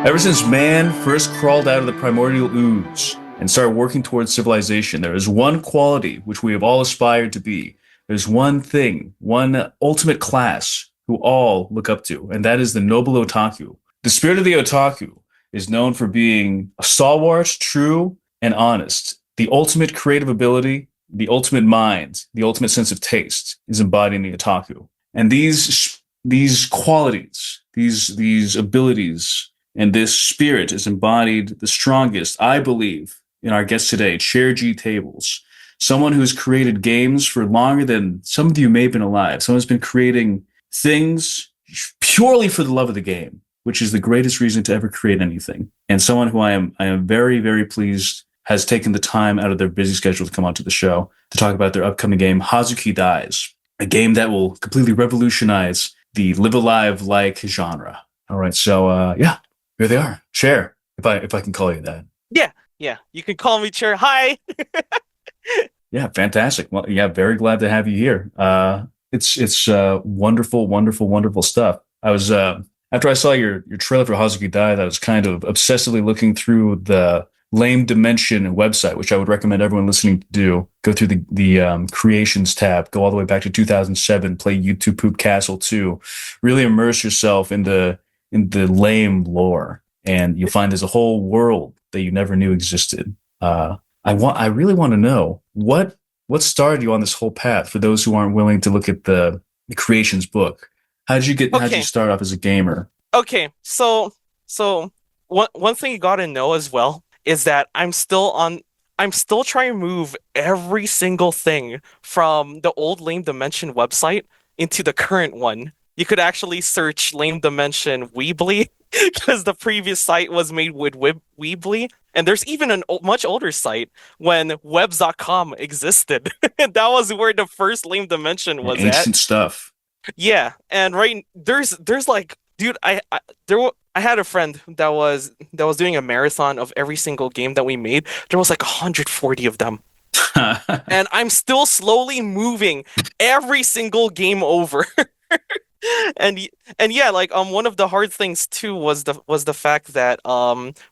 Ever since man first crawled out of the primordial ooze and started working towards civilization, there is one quality which we have all aspired to be. There's one thing, one ultimate class who all look up to, and that is the noble otaku. The spirit of the otaku is known for being stalwart, true, and honest. The ultimate creative ability, the ultimate mind, the ultimate sense of taste is embodied in the otaku. And these qualities, these abilities, and this spirit is embodied the strongest, I believe, in our guest today, ChairGTables. Someone who's created games for longer than some of you may have been alive. Someone who's been creating things purely for the love of the game, which is the greatest reason to ever create anything. And someone who I am very, very pleased has taken the time out of their busy schedule to come onto the show to talk about their upcoming game, Hazuki Dies, a game that will completely revolutionize the live alive like genre. All right, so yeah. Here they are. Chair, if I can call you that. Yeah. You can call me Chair. Hi. Yeah, fantastic. Well, yeah, very glad to have you here. It's wonderful, wonderful, wonderful stuff. I was after I saw your trailer for Hazuki Dies, I was kind of obsessively looking through the Lame Dimension website, which I would recommend everyone listening to do. Go through the creations tab, go all the way back to 2007, play YouTube Poop Castle 2, really immerse yourself in the lame lore, and you'll find there's a whole world that you never knew existed. I really want to know what started you on this whole path. For those who aren't willing to look at the creations book, how did you start off as a gamer? Okay. So one thing you gotta know as well is that I'm still trying to move every single thing from the old Lame Dimension website into the current one. You could actually search Lame Dimension Weebly because the previous site was made with Weebly. And there's even a much older site when webs.com existed. That was where the first Lame Dimension was Ancient at. stuff. Yeah, and there's like, dude, I had a friend that was doing a marathon of every single game that we made. There was like 140 of them. And I'm still slowly moving every single game over. and yeah, like one of the hard things too was the fact that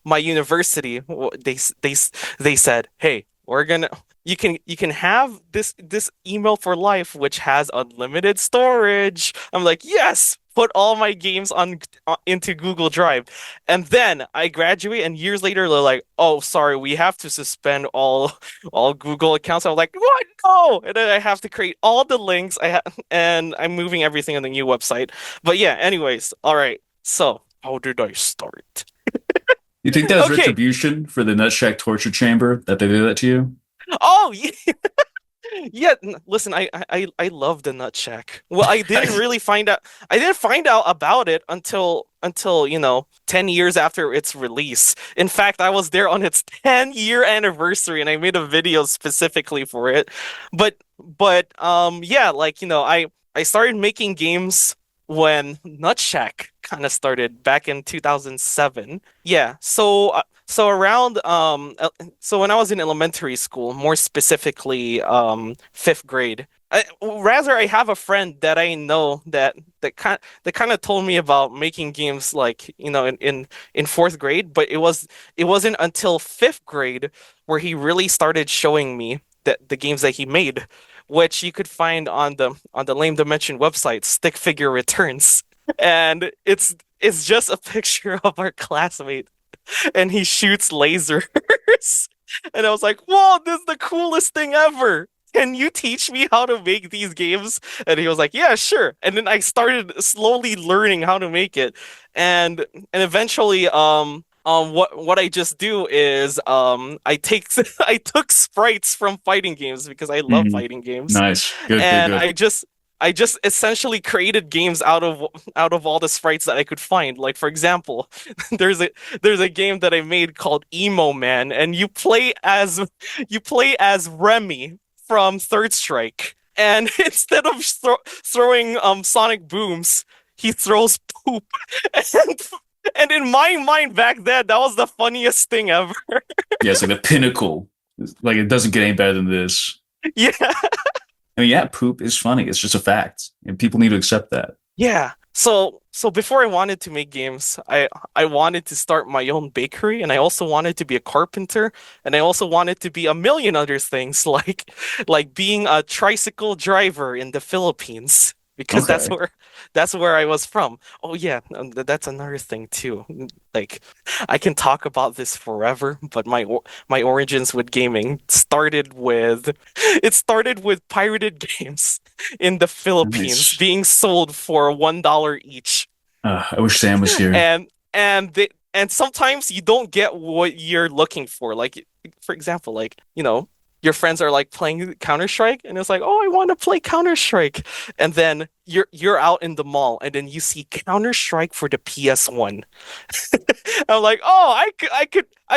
my university they said, hey, we're gonna you can have this email for life which has unlimited storage. I'm like, yes, put all my games on into Google Drive. And then I graduate, and years later they're like, oh, sorry, we have to suspend all Google accounts. I'm like, what? No! And then I have to create all the links. And I'm moving everything on the new website. But yeah, anyways, all right. So how did I start? You think that was Okay. retribution for the NUTSHACK torture chamber that they did that to you? Oh, yeah. Yeah, listen, I love the NUTSHACK. Well, I didn't really find out. I didn't find out about it until 10 years after its release. In fact, I was there on its 10-year anniversary, and I made a video specifically for it. But yeah, like I started making games when NUTSHACK kind of started back in 2007. Yeah, so around so when I was in elementary school, more specifically fifth grade. I have a friend that I know that kind of told me about making games like in fourth grade, but it wasn't until fifth grade where he really started showing me that the games that he made, which you could find on the Lame Dimension website, Stick Figure Returns, and it's just a picture of our classmate and he shoots lasers. And I was like, whoa, this is the coolest thing ever. Can you teach me how to make these games? And he was like, yeah, sure. And then I started slowly learning how to make it. And eventually what I just do is I took sprites from fighting games because I love Mhm. fighting games. Nice. Good, good, And good. I just essentially created games out of all the sprites that I could find. Like for example, there's a game that I made called Emo Man, and you play as Remy from Third Strike, and instead of throwing sonic booms, he throws poop. And and in my mind back then, that was the funniest thing ever. Yeah, it's like the pinnacle. Like it doesn't get any better than this. Yeah. I mean, yeah, poop is funny. It's just a fact, and people need to accept that. Yeah. So before I wanted to make games, I wanted to start my own bakery, and I also wanted to be a carpenter, and I also wanted to be a million other things like being a tricycle driver in the Philippines because Okay. that's where I was from. Oh yeah, that's another thing too. Like I can talk about this forever, but my origins with gaming started with pirated games in the Philippines Nice. being sold for $1 each. I wish Sam was here. And sometimes you don't get what you're looking for. Like for example, your friends are like playing Counter-Strike and it's like, "Oh, I want to play Counter-Strike." And then you're out in the mall and then you see Counter-Strike for the PS1. I'm like, "Oh, I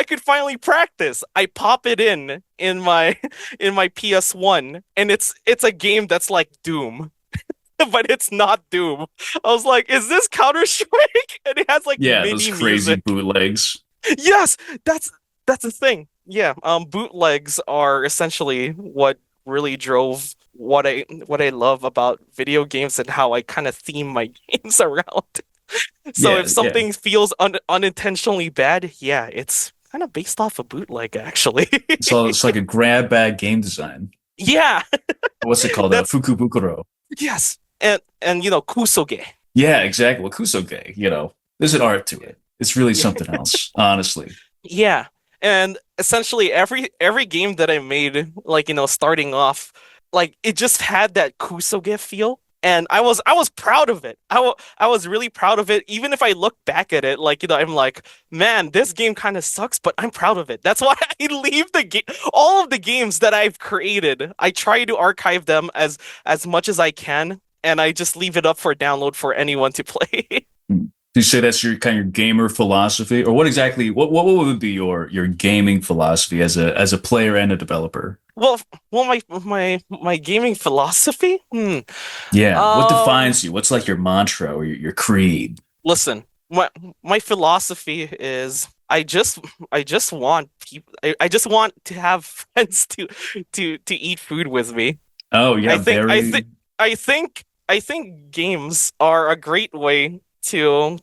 could finally practice." I pop it in my in my PS1 and it's a game that's like Doom. But it's not Doom. I was like, is this Counter-Strike? And it has like Yeah, those MIDI crazy music. bootlegs. Yes, that's the thing. Yeah, bootlegs are essentially what really drove what I love about video games and how I kind of theme my games around. So if Yeah, yeah. something feels unintentionally bad, yeah, it's kind of based off a bootleg actually. So it's like a grab bag game design. Yeah, What's it called? that's Fukubukuro. yes. And kusoge. Yeah, exactly. Well, Kusoge, there's an art to it. It's really something else, honestly. Yeah. And essentially every game that I made, starting off, like it just had that Kusoge feel. And I was proud of it. I was really proud of it. Even if I look back at it, I'm like, man, this game kind of sucks, but I'm proud of it. That's why I leave the game. All of the games that I've created, I try to archive them as much as I can, and I just leave it up for download for anyone to play. Hmm. Do you say that's your kind of your gamer philosophy, or what exactly? What would be your gaming philosophy as a player and a developer? Well, my gaming philosophy. Yeah, what Um, defines you? What's like your mantra or your creed? Listen, my philosophy is I just want people I just want to have friends to eat food with me. Oh yeah, I think I very think I think games are a great way to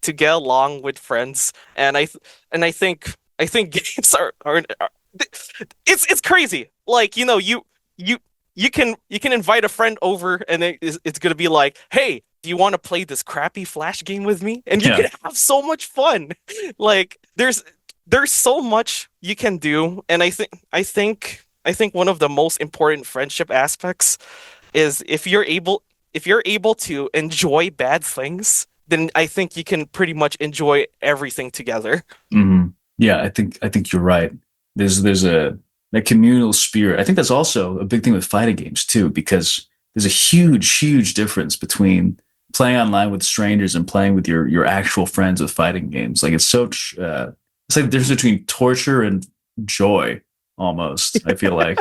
get along with friends, and I think games are it's crazy. Like you you can invite a friend over, and it's gonna be like, hey, do you want to play this crappy Flash game with me? And you yeah. can have so much fun. Like there's so much you can do, and I think one of the most important friendship aspects is if you're able to enjoy bad things, then I think you can pretty much enjoy everything together. Hmm. Yeah, I think you're right. There's a that communal spirit. I think that's also a big thing with fighting games too, because there's a huge difference between playing online with strangers and playing with your actual friends with fighting games. Like it's like the difference between torture and joy almost. I feel like.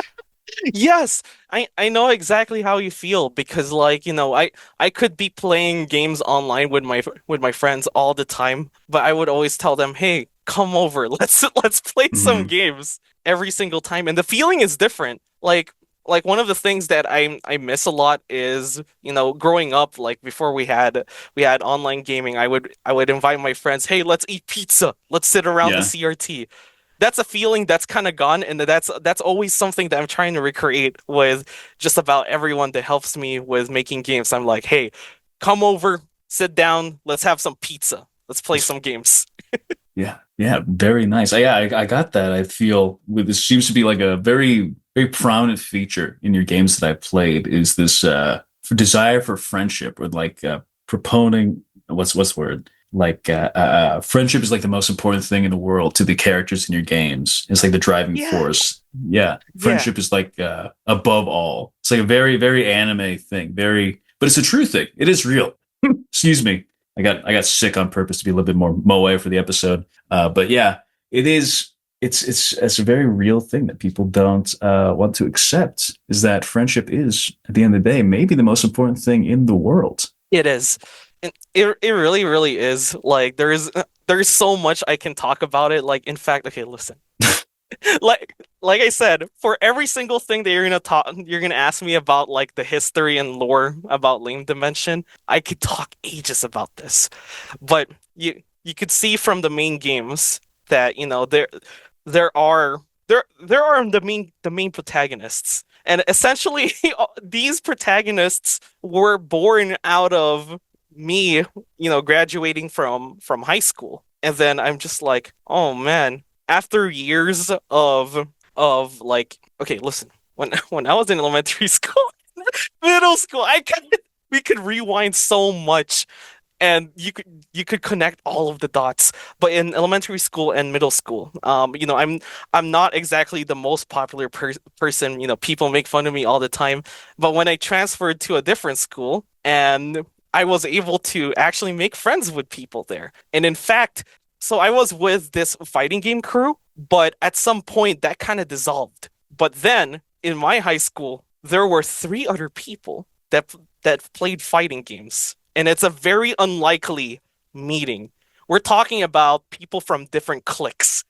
Yes, I know exactly how you feel because I could be playing games online with my friends all the time, but I would always tell them, "Hey, come over. Let's play some Hmm. games every single time." And the feeling is different. Like one of the things that I miss a lot is, growing up, like before we had online gaming, I would invite my friends, "Hey, let's eat pizza. Let's sit around the Yeah. CRT." That's a feeling that's kind of gone, and that's always something that I'm trying to recreate with just about everyone that helps me with making games. I'm like, hey, come over, sit down, let's have some pizza, let's play some games. Yeah, yeah, very nice. I got that. I feel with this seems to be like a very prominent feature in your games that I've played is this desire for friendship or like proponing what's the word like friendship is like the most important thing in the world to the characters in your games. It's like the driving Yeah, force. Yeah, yeah, friendship is like above all. It's like a very anime thing. But it's a true thing. It is real. Excuse me. I got sick on purpose to be a little bit more moe for the episode. But yeah, it is. It's a very real thing that people don't want to accept. Is that friendship is at the end of the day maybe the most important thing in the world. it is. It really, really is. Like there's so much I can talk about it. Like in fact, okay, listen. like I said, for every single thing that you're gonna ask me about like the history and lore about Lame Dimension, I could talk ages about this. But you could see from the main games that, there are there are the main protagonists. And essentially these protagonists were born out of me, graduating from high school. And then I'm just like, oh man, after years of like, okay, listen, when I was in elementary school, middle school, we could rewind so much, and you could connect all of the dots. But in elementary school and middle school, I'm not exactly the most popular person. People make fun of me all the time. But when I transferred to a different school, and I was able to actually make friends with people there. And in fact, so I was with this fighting game crew, but at some point that kind of dissolved. But then in my high school, there were three other people that played fighting games, and it's a very unlikely meeting. We're talking about people from different cliques.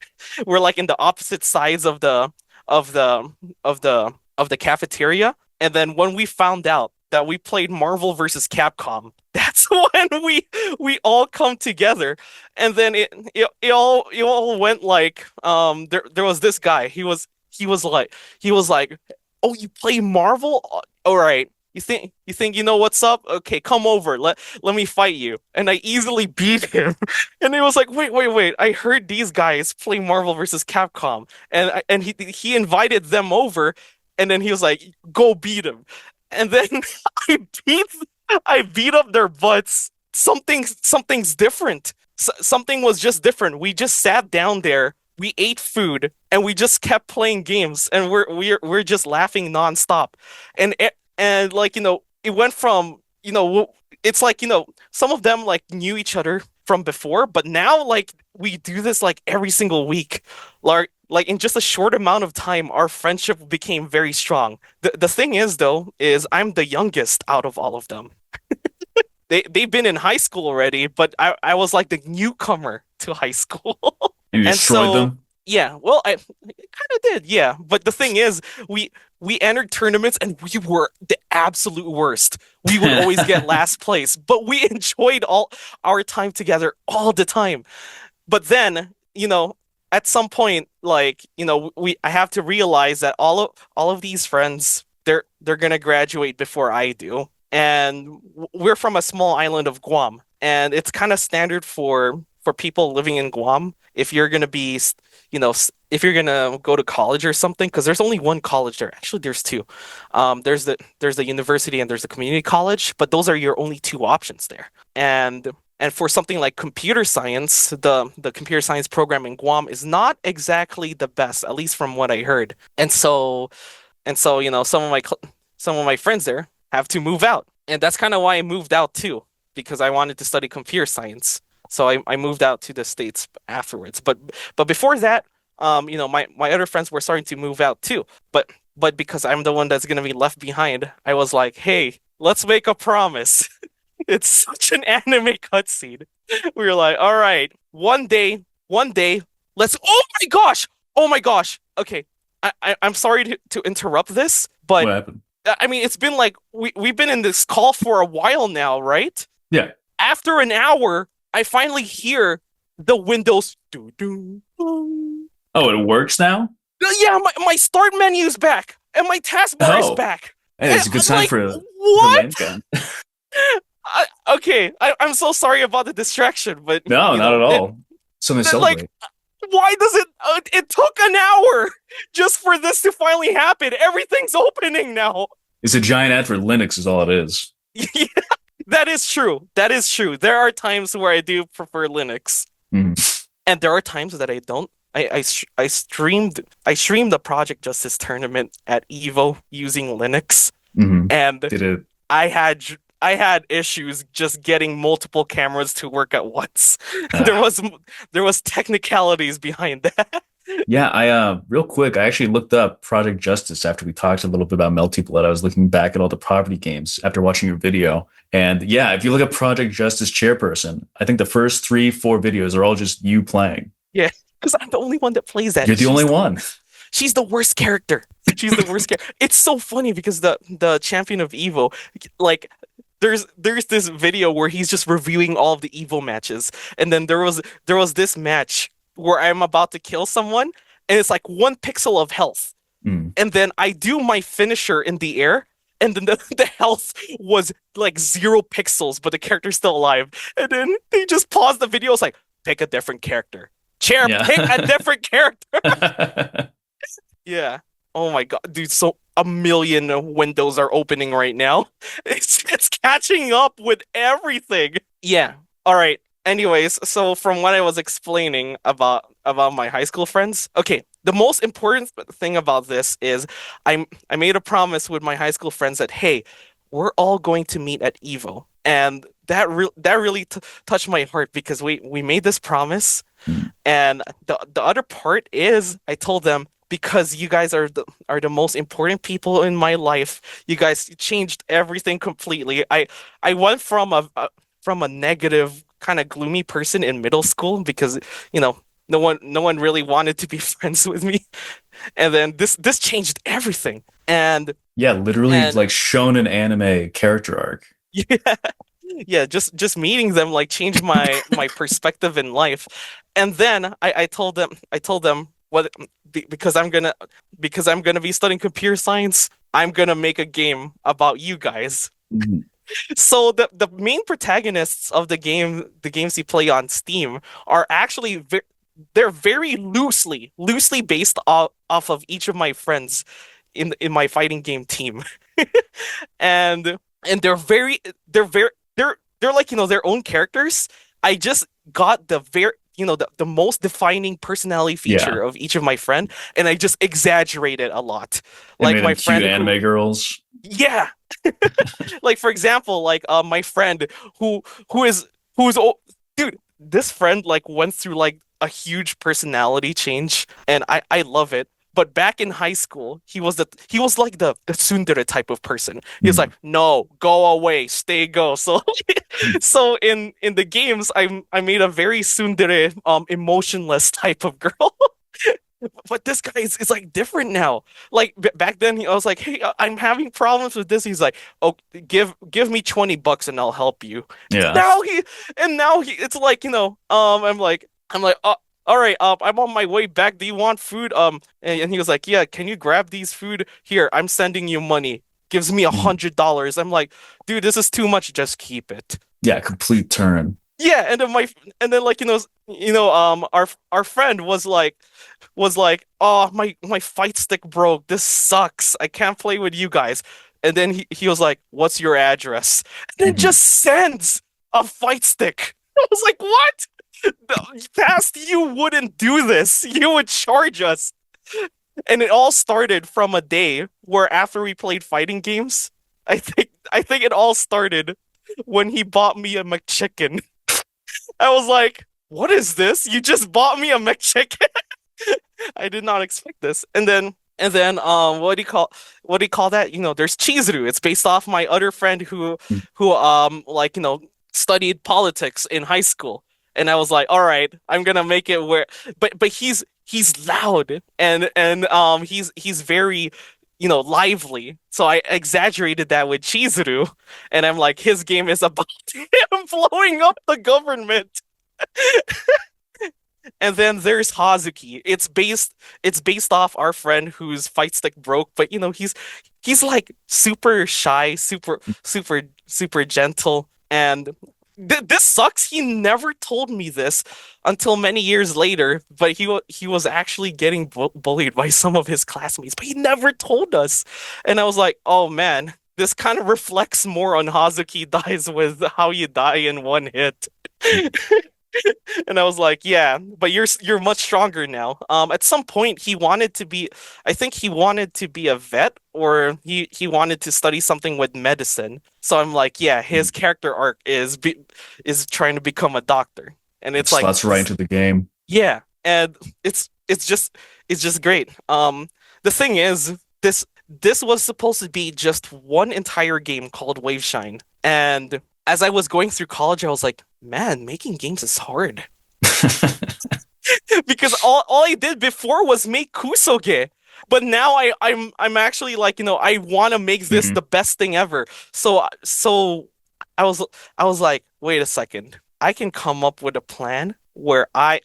We're like in the opposite sides of the of the cafeteria. And then when we found out that we played Marvel versus Capcom, that's when we all come together. And then it all went like, there was this guy. He was like, "Oh, you play Marvel? All right. You think you know what's up? Okay, come over. Let me fight you." And I easily beat him. And he was like, "Wait. I heard these guys play Marvel versus Capcom." And he invited them over, and then he was like, "Go beat him." And then I beat I beat up their butts. Something's different. Something was just different. We just sat down there, we ate food, and we just kept playing games, and we're just laughing nonstop. And like, it went from, it's like, some of them like knew each other from before, but now like we do this like every single week. Like in just a short amount of time, our friendship became very strong. The thing is though, is I'm the youngest out of all of them. They've been in high school already, but I was like the newcomer to high school. And you And destroyed so, them. yeah, well, I kind of did, yeah. But the thing is, we entered tournaments and we were the absolute worst. We would always get last place, but we enjoyed all our time together all the time. But then, at some point, like, we I have to realize that all of these friends, they're gonna graduate before I do. And we're from a small island of Guam, and it's kind of standard for people living in Guam, if you're gonna be, if you're gonna go to college or something, because there's only one college there. Actually, there's two. There's the university and there's the community college, but those are your only two options there. And for something like computer science, the computer science program in Guam is not exactly the best, at least from what I heard. And so, some of my friends there have to move out. And that's kind of why I moved out too, because I wanted to study computer science. So I moved out to the States afterwards. But before that, my other friends were starting to move out too. But because I'm the one that's gonna be left behind, I was like, hey, let's make a promise. It's such an anime cutscene. We were like, all right, one day, let's. Oh my gosh. Okay, I'm sorry to interrupt this, but What happened? I mean, it's been like we've been in this call for a while now, right? Yeah. After an hour, I finally hear the Windows do do. Oh, it works now? Yeah, my start menu's back and my taskbar is Oh, back. hey, And that's a good I'm sign like, for what? land gun. Okay, I'm so sorry about the distraction, but No, not at all. Something to like, celebrate. why does it? It took an hour just for this to finally happen. Everything's opening now. It's a giant ad for Linux, is all it is. Yeah, that is true. That is true. There are times where I do prefer Linux, Mhm. and there are times that I don't. I streamed the Project Justice tournament at Evo using Linux, Mhm. and Did it? I had issues just getting multiple cameras to work at once. There Uh, was there was technicalities behind that. yeah, I real quick, I actually looked up Project Justice after we talked a little bit about Melty Blood. I was looking back at all the property games after watching your video. And yeah, if you look at Project Justice Chairperson, I think the first 3, 4 videos are all just you playing. Yeah. because I'm the only one that plays that. You're the only one. She's the worst character. She's the worst character. It's so funny because the champion of Evo, like there's this video where he's just reviewing all of the Evo matches, and then there was this match where I'm about to kill someone, and it's like 1 pixel of health, Mm. and then I do my finisher in the air. And then the health was like 0 pixels, but the character's still alive. And then they just pause the video. It's like, pick a different character. Chair, Yeah. pick a different character. Yeah. Oh my God, dude. So a million windows are opening right now. It's catching up with everything. Yeah. All right. Anyways, so from what I was explaining about my high school friends, okay, the most important thing about this is I made a promise with my high school friends that hey, we're all going to meet at Evo, and that really t touched my heart because we made this promise, Mm. and the other part is I told them because you guys are the most important people in my life. You guys changed everything completely. I went from a negative kind of gloomy person in middle school because you know no one really wanted to be friends with me, and then this changed everything. Yeah, literally And like shown an anime character arc. yeah, yeah, just meeting them like changed my perspective in life. And then I told them what because I'm gonna be studying computer science, I'm gonna make a game about you guys. Mhm. So the main protagonists of the games you play on Steam are actually they're very loosely based off of each of my friends in my fighting game team. and and they're like their own characters. I just got the most defining personality Yeah, feature of each of my friend, and I just exaggerated a lot. and Like made them my cute friend who anime girls. yeah, like for example, like my friend who who is who's oh, dude, this friend like went through like a huge personality change, and I love it. But back in high school, he was like the tsundere type of person. He was like, Mm. no, go away, stay go. So Mm. so in the games, I made a very tsundere emotionless type of girl. But this guy is like different now. Like back then, I was like, "Hey, I'm having problems with this." He's like, "Oh, give me $20 and I'll help you." Yeah. Now it's like I'm like, oh, all right, I'm on my way back. Do you want food? And he was like, "Yeah, can you grab these food here? I'm sending you money." Gives me a Mhm. $100. I'm like, dude, this is too much. Just keep it. Yeah, complete turn. Yeah, and then like our friend was like, "Oh, my fight stick broke. This sucks. I can't play with you guys." And then he was like, "What's your address?" And then Mhm. just sends a fight stick. I was like, "What? Past you wouldn't do this. You would charge us." And it all started from a day where after we played fighting games, I think it all started when he bought me a McChicken. I was like, "What is this? You just bought me a McChicken?" I did not expect this. And then what do you call that? There's Chizuru. It's based off my other friend Mm. who like studied politics in high school. And I was like, all right, I'm gonna make it where but he's loud and he's very lively. So I exaggerated that with Chizuru, and I'm like, his game is about him blowing up the government. And then there's Hazuki. It's based off our friend whose fight stick broke, but he's like super shy, super gentle, and this sucks. He never told me this until many years later, but he was actually getting bullied by some of his classmates, but he never told us. And I was like, "Oh man, this kind of reflects more on Hazuki Dies with how you die in one hit." And I was like, "Yeah, but you're much stronger now." At some point, I think he wanted to be a vet, or he wanted to study something with medicine. So I'm like, "Yeah, his character arc is trying to become a doctor," and it's like, Slots right into the game. yeah, and it's just great. The thing is, this was supposed to be just one entire game called Waveshine, and as I was going through college, I was like, man, making games is hard. because all I did before was make kusoge. But now I'm actually like, I want to make this Mhm. the best thing ever. So I was I was like, wait a second. I can come up with a plan where I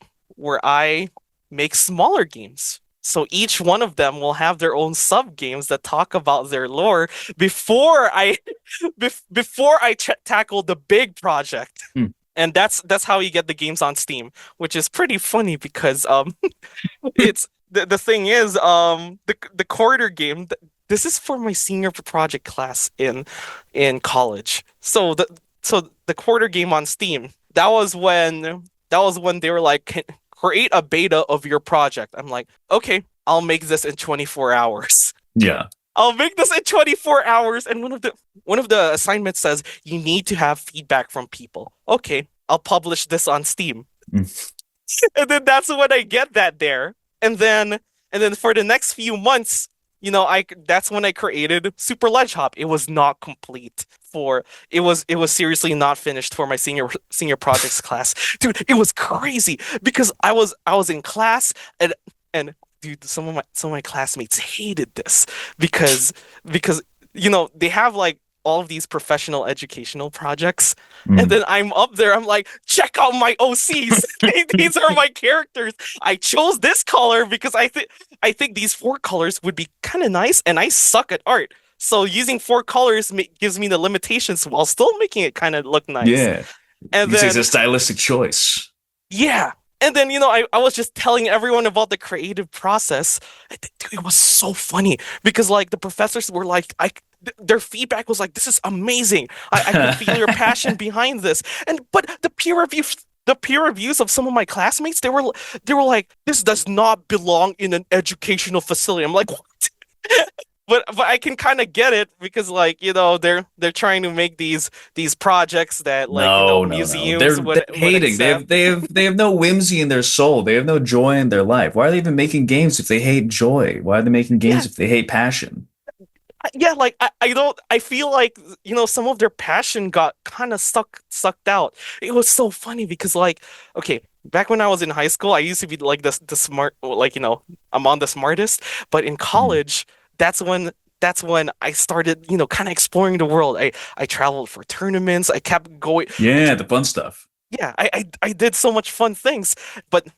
make smaller games. So each one of them will have their own sub games that talk about their lore before I before I tackle the big project. Hmm. And that's how you get the games on Steam, which is pretty funny because it's the thing is the quarter game this is for my senior project class in college. So the quarter game on Steam, that was when they were like, create a beta of your project. I'm like, okay, I'll make this in 24 hours. Yeah. I'll make this in 24 hours. And one of the assignments says you need to have feedback from people. Okay, I'll publish this on Steam. Mm. And then that's when I get that there. And then for the next few months, I that's when I created Super Ledge Hop. It was not complete for it was seriously not finished for my senior projects class. Dude, it was crazy because I was in class and dude, some of my classmates hated this because they have like all of these professional educational projects. And Mm. then I'm up there, I'm like, check out my OCs. These are my characters. I chose this color because I think these four colors would be kind of nice, and I suck at art. So using four colors gives me the limitations while still making it kind of look nice. Yeah. And Because it's a then stylistic choice. yeah. And then, I was just telling everyone about the creative process. Dude, it was so funny because, like, the professors were like, their feedback was like, this is amazing. I can feel your passion behind this. But the peer reviews of some of my classmates, they were like, this does not belong in an educational facility. I'm like, what? But I can kind of get it because, like, they're trying to make these projects that, like, No, no, no. museums They're would hating. They accept. have they have they have no whimsy in their soul. They have no joy in their life. Why are they even making games if they hate joy? Why are they making games Yeah, if they hate passion? yeah, like I don't I feel like some of their passion got kind of sucked out. It was so funny because, like, okay, back when I was in high school, I used to be like the smart, like, I'm on the smartest. But in Mhm. college, that's when I started, kind of exploring the world. I traveled for tournaments. I kept going. Yeah, the fun stuff. Yeah, I did so much fun things, but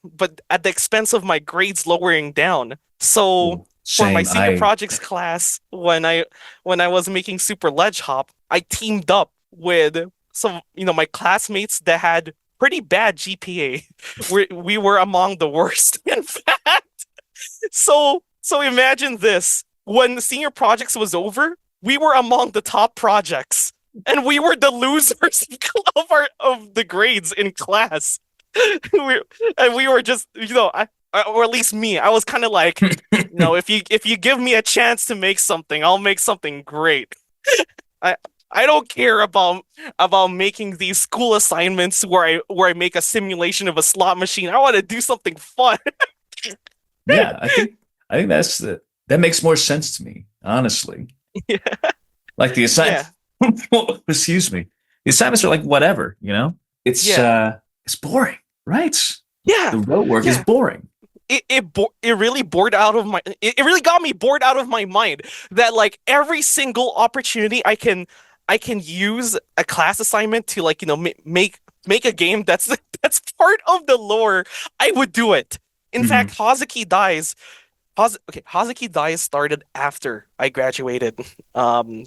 at the expense of my grades lowering down. So Ooh, for my same. senior projects class, when I was making Super Ledge Hop, I teamed up with some, my classmates that had pretty bad GPA. We were among the worst, in fact. So imagine this. When the senior projects was over, we were among the top projects. And we were the losers of the grades in class. we, and we were just, or at least me. I was kind of like, if you give me a chance to make something, I'll make something great. I I don't care about making these school assignments where I make a simulation of a slot machine. I want to do something fun. Yeah, I think that makes more sense to me, honestly. Yeah. Like the assignment, Yeah. excuse me, the assignments are like whatever, you know. Yeah. It's boring, right? Yeah. The rote work is Yeah. boring. It really it really got me bored out of my mind that, like, every single opportunity I can use a class assignment to, like, make a game that's that's part of the lore. I would do it. In Mhm. fact, Hazuki Dies started after I graduated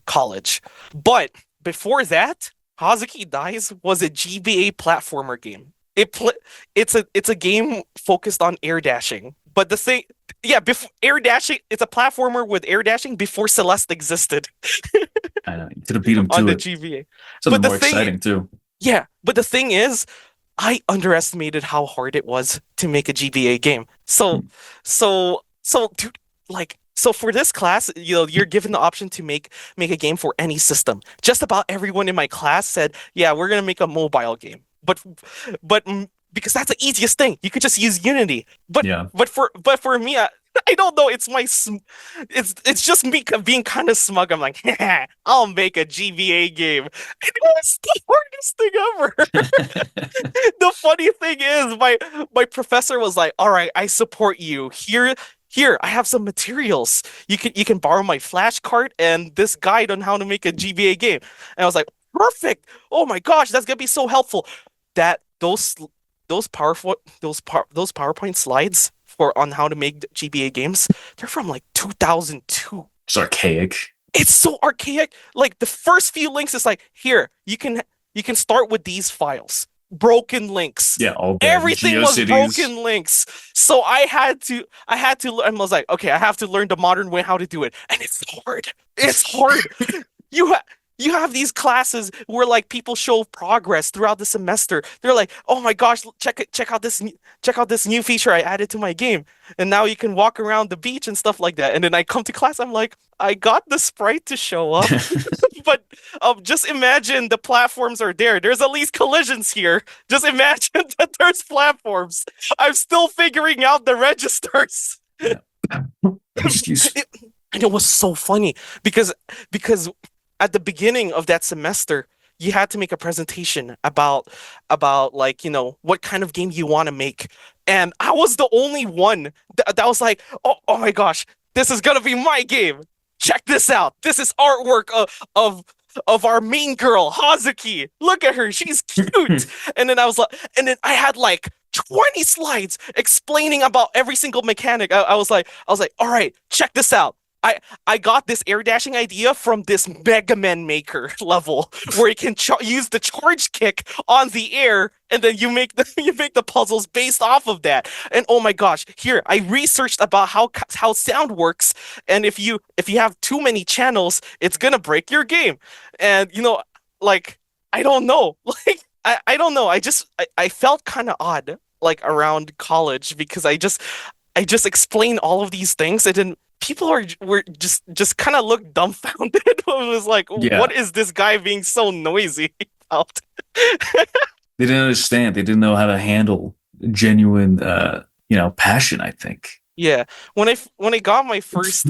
college. But before that, Hazuki Dies was a GBA platformer game. It's a game focused on air dashing. But the thing, yeah, before air dashing, it's a platformer with air dashing before Celeste existed I know you could have beat him on to the it. GBA. Something But the more thing, exciting too. yeah, but the thing is, I underestimated how hard it was to make a GBA game. So, Hmm. dude, like, so for this class, you're given the option to make a game for any system. Just about everyone in my class said, "Yeah, we're gonna make a mobile game." But because that's the easiest thing, you could just use Unity. But Yeah. but for me, I don't know. It's just me being kind of smug. I'm like, I'll make a GBA game. And it was the hardest hardest thing ever. The funny thing is, my professor was like, "All right, I support you. Here, I have some materials. You can borrow my flashcard and this guide on how to make a GBA game." And I was like, "Perfect! Oh my gosh, that's gonna be so helpful." That those powerful those PowerPoint slides for on how to make GBA games, they're from like 2002. It's archaic. It's so archaic. Like the first few links is like, here, you can start with these files. Broken links. Yeah, all the Everything was GeoCities. broken links. So I was like, okay, I have to learn the modern way how to do it. And it's hard. It's hard. You ha you have these classes where like people show progress throughout the semester. They're like, "Oh my gosh, check out this new feature I added to my game." And now you can walk around the beach and stuff like that. And then I come to class, I'm like, "I got the sprite to show up." But just imagine the platforms are there. There's at least collisions here. Just imagine that there's platforms. I'm still figuring out the registers. Yeah. Excuse. And it was so funny because at the beginning of that semester, you had to make a presentation about like, what kind of game you want to make. And I was the only one that was like, oh my gosh, this is gonna be my game. Check this out. This is artwork of our main girl, Hazuki. Look at her. She's cute. And then I had like 20 slides explaining about every single mechanic. I was like, all right, check this out. I got this air dashing idea from this Mega Man Maker level where you can use the charge kick on the air, and then you make the puzzles based off of that. And oh my gosh, here I researched about how sound works, and if you have too many channels, it's gonna break your game. And like I don't know, like I don't know. I felt kind of odd like around college because I just explained all of these things, and then people were just kind of looked dumbfounded. It was like, Yeah. what is this guy being so noisy about? They didn't understand. They didn't know how to handle genuine, passion, I think. Yeah, when I got my first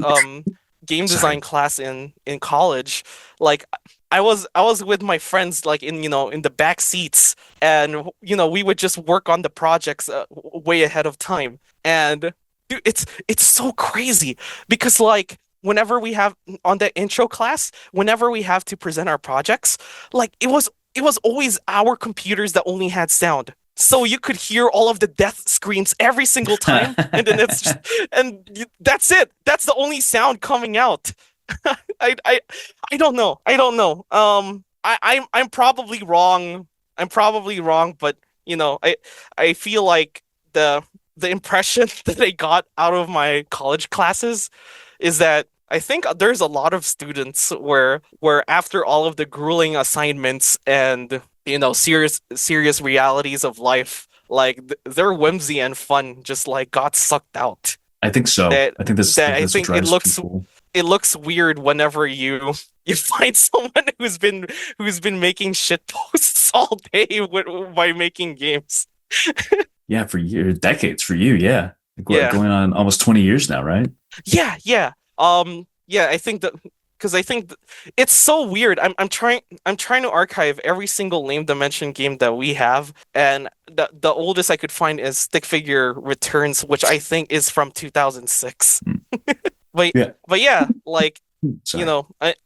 game design class in college, like I was with my friends like in the back seats, and we would just work on the projects way ahead of time. And dude, it's so crazy because like whenever we have on that intro class, whenever we have to present our projects, like it was always our computers that only had sound. So you could hear all of the death screams every single time, and then that's it. That's the only sound coming out. I don't know. I don't know. I'm probably wrong. I'm probably wrong, but I feel like the impression that I got out of my college classes is that I think there's a lot of students where after all of the grueling assignments and serious realities of life, like their whimsy and fun just like got sucked out. I think so. That I think that's I what think drives people. it looks weird whenever you find someone who's been making shit posts all day by making games. Yeah, for years, decades for you. Yeah. Like, what, Yeah. going on almost 20 years now, right? Yeah. Yeah, I think that because I think it's so weird. I'm trying to archive every single Lame Dimension game that we have, and the oldest I could find is Stick Figure Returns, which I think is from 2006. Yeah. But yeah, like Sorry.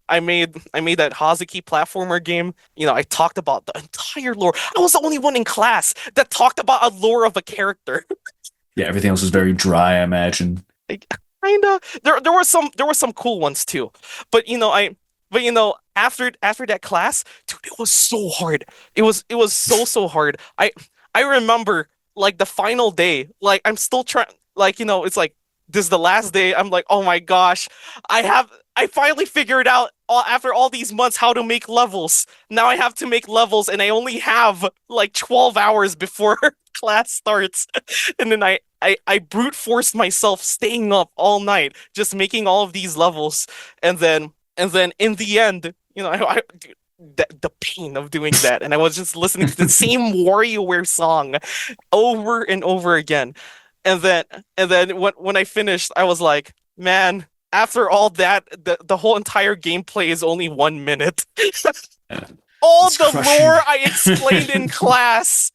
I made that Hazuki platformer game. I talked about the entire lore. I was the only one in class that talked about a lore of a character. Yeah, everything else is very dry, I imagine. Like, kinda. There were some cool ones too. But after that class, dude, it was so hard. It was so hard. I remember like the final day, like I'm still trying, like it's like this is the last day. I'm like, oh my gosh, I finally figured out after all these months how to make levels. Now I have to make levels, and I only have like 12 hours before class starts. And then I brute forced myself staying up all night just making all of these levels, and then in the end, dude, the pain of doing that, and I was just listening to the same WarioWare song over and over again. And then when I finished, I was like, man, after all that, the whole entire gameplay is only 1 minute. Yeah. all It's the crushing. lore I explained in class.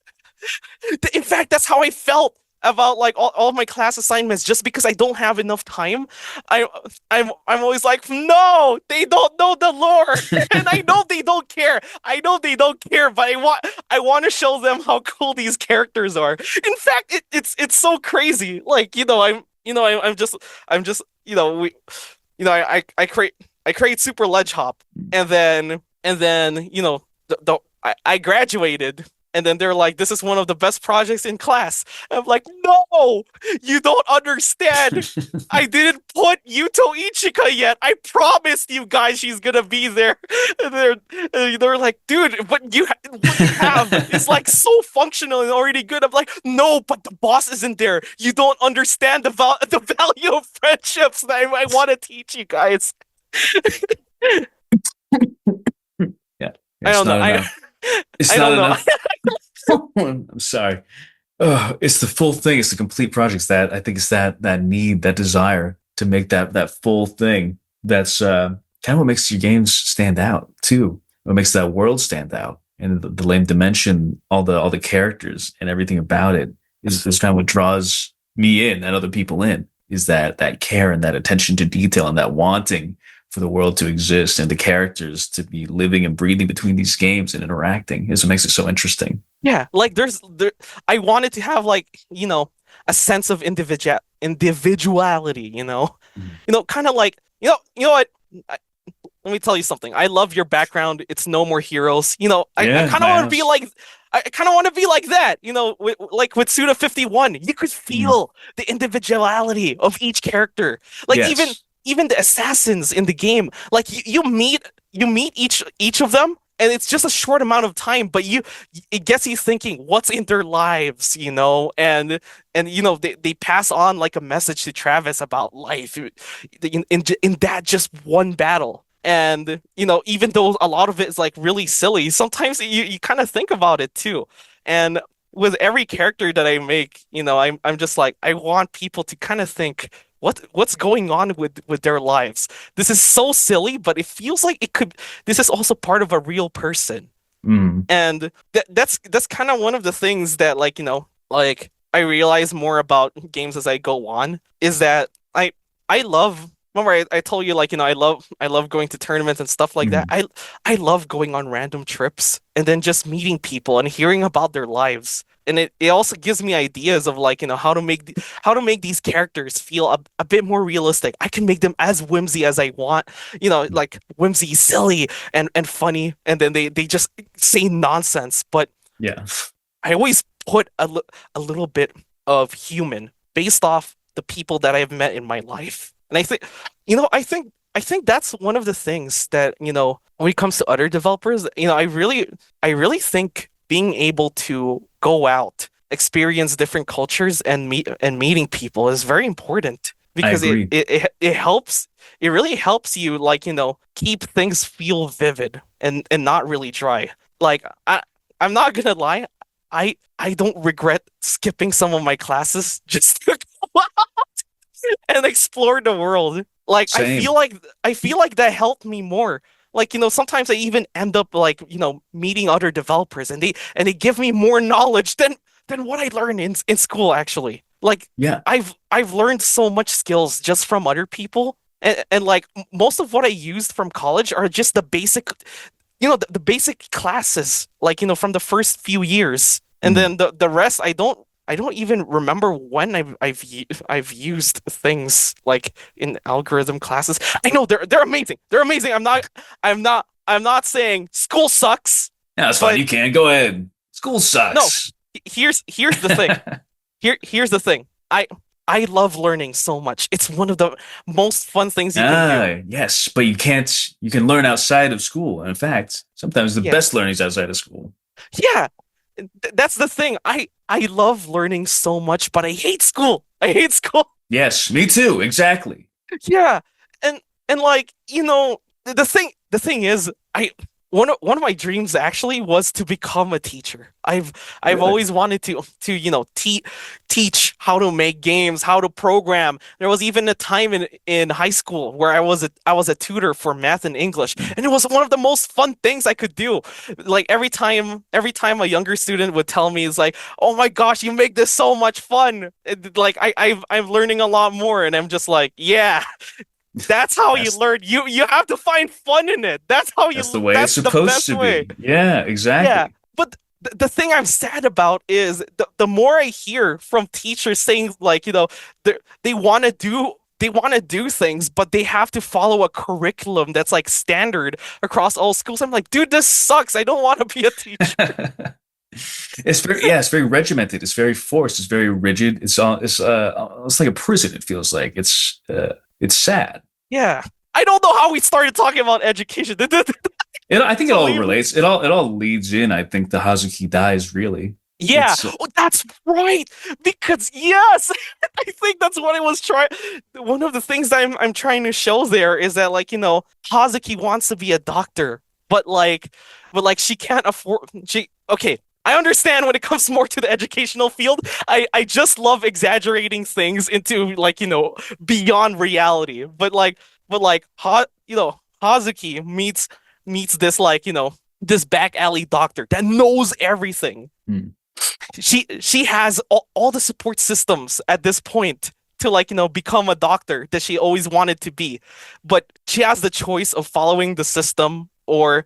In fact, that's how I felt about like all of my class assignments. Just because I don't have enough time, I I'm always like, no, they don't know the lore, and I know they don't care. I know they don't care, but I want to show them how cool these characters are. In fact, it's so crazy. Like I'm just we I create Super Ledge Hop, and then I graduated, and then they're like, "This is one of the best projects in class." I'm like, "No, you don't understand. I didn't put Yuto Ichika yet. I promised you guys she's gonna be there." And they're like, "Dude, what you have is like so functional and already good." I'm like, "No, but the boss isn't there. You don't understand the value of friendships that I want to teach you guys." Yeah, I it's don't know. not I enough. It's I not don't know. enough. I'm sorry. It's the full thing. It's the complete project. It's that I think it's that need, that desire to make that full thing. That's kind of what makes your games stand out too. What makes that world stand out, and the lame dimension, all the characters and everything about it is kind of what draws me in and other people in. Is that care and that attention to detail and that wanting for the world to exist and the characters to be living and breathing between these games and interacting is what makes it so interesting. Yeah, like I wanted to have like, a sense of individuality, Mhm. kind of like, you know what? I, Let me tell you something. I love your background. It's No More Heroes. I Yeah, kind of my want to be house. like I kind of want to be like that, like with Suda 51. You could Mhm. feel the individuality of each character. Like Yes. even the assassins in the game, like you meet each of them, and it's just a short amount of time, but it gets you thinking what's in their lives, and they pass on like a message to Travis about life in that just one battle. And even though a lot of it is like really silly, sometimes you kind of think about it too. And with every character that I make, I'm just like, I want people to kind of think what's going on with their lives. This is so silly, but it feels like this is also part of a real person. Mm. And that's kind of one of the things that, like, like I realize more about games as I go on, is that I love, remember I told you, like, I love going to tournaments and stuff like that. Mm. I love going on random trips and then just meeting people and hearing about their lives. And it also gives me ideas of, like, how to make these characters feel a bit more realistic. I can make them as whimsy as I want, like whimsy, silly, and funny, and then they just say nonsense. But Yeah. I always put a little bit of human based off the people that I've met in my life. And I think that's one of the things that, when it comes to other developers, I really think being able to go out, experience different cultures, and meeting people is very important, I because it agree. it it, it helps it really helps you, like, keep things feel vivid and not really dry. Like, I'm not gonna lie, I don't regret skipping some of my classes just to go out and explore the world. Like, Same. I feel like that helped me more. Like, sometimes I even end up, like, meeting other developers, and they give me more knowledge than what I learned in school, actually. Like, Yeah. I've learned so much skills just from other people. And like, most of what I used from college are just the basic classes, like, from the first few years. And Mm. then the rest, I don't even remember when I've used things like in algorithm classes. I know they're amazing. They're amazing. I'm not saying school sucks, Yeah, that's fine. but You can go ahead. School no. sucks. Here's the thing. Here's the thing. I love learning so much. It's one of the most fun things you can do. Yes, but you can't. You can learn outside of school. And in fact, sometimes the Yeah. best learning is outside of school. Yeah. That's the thing. I love learning so much, but I hate school. I hate school. Yes, me too. Exactly. Yeah. And like, the thing is, one of my dreams actually was to become a teacher. I've Really? always wanted to teach how to make games, how to program. There was even a time in high school where I was a tutor for math and English, and it was one of the most fun things I could do. Like every time a younger student would tell me, it's like, "Oh my gosh, you make this so much fun!" Like I'm learning a lot more, and I'm just like, "Yeah." That's how you That's learn. You have to find fun in it. that's the way it's That's the supposed best to way. be. Yeah, Yeah. exactly. But the thing I'm sad about is the more I hear from teachers saying like, they they want to do things, but they have to follow a curriculum that's like standard across all schools. I'm like, dude, this sucks. I don't want to be a teacher. It's very regimented. It's very forced. It's very rigid. It's like a prison. It feels like it's sad. Yeah. I don't know how we started talking about education. I think it all relates. It all leads in. I think the Hazuki dies really. Yeah, It's oh, that's right. Because yes, I think that's what I was trying. One of the things that I'm trying to show there is that like Hazuki wants to be a doctor, but like she can't afford. She okay. I understand when it comes more to the educational field. I just love exaggerating things into like beyond reality. But Hazuki meets this like this back alley doctor that knows everything. Hmm. She has all the support systems at this point to like become a doctor that she always wanted to be, but she has the choice of following the system or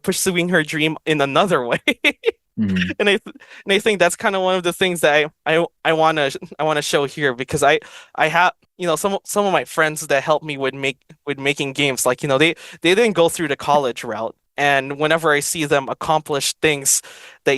pursuing her dream in another way. Hmm. And I think that's kind of one of the things that I want to show here because I have some of my friends that helped me with making games like they didn't go through the college route, and whenever I see them accomplish things that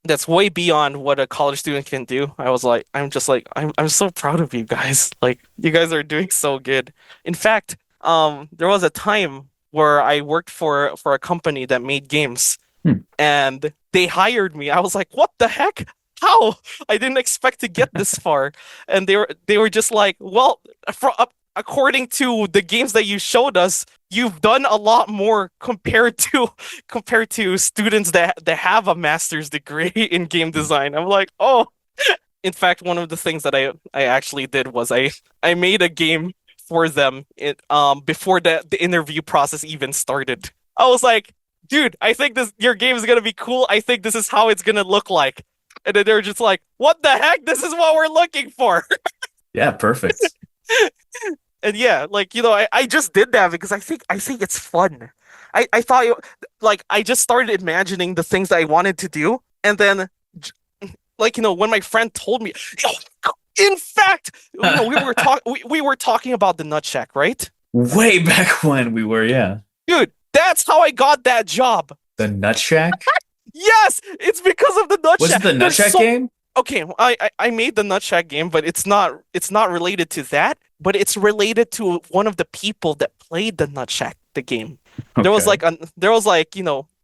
that's way beyond what a college student can do, I'm just like I'm so proud of you guys. Like you guys are doing so good. In fact, there was a time where I worked for a company that made games, Hmm. and they hired me. I was like, what the heck? How? I didn't expect to get this far. And they were just like, well, according to the games that you showed us, you've done a lot more compared to students that have a master's degree in game design. I'm like, oh. In fact, one of the things that I actually did was I made a game for them before the interview process even started. I was like, dude, I think this your game is gonna be cool. I think this is how it's gonna look like. And then they're just like, what the heck? This is what we're looking for. Yeah, perfect. And yeah, like I just did that because I think it's fun. I thought like I just started imagining the things that I wanted to do, and then like when my friend told me, in fact, we were talking about the NUTSHACK, right? Way back when we were, yeah. Dude, that's how I got that job. The NUTSHACK? Yes, it's because of the Was it NUTSHACK. the NUTSHACK game? Okay, I made the NUTSHACK game, but it's not related to that, but it's related to one of the people that played the NUTSHACK, the game. Okay. There was like,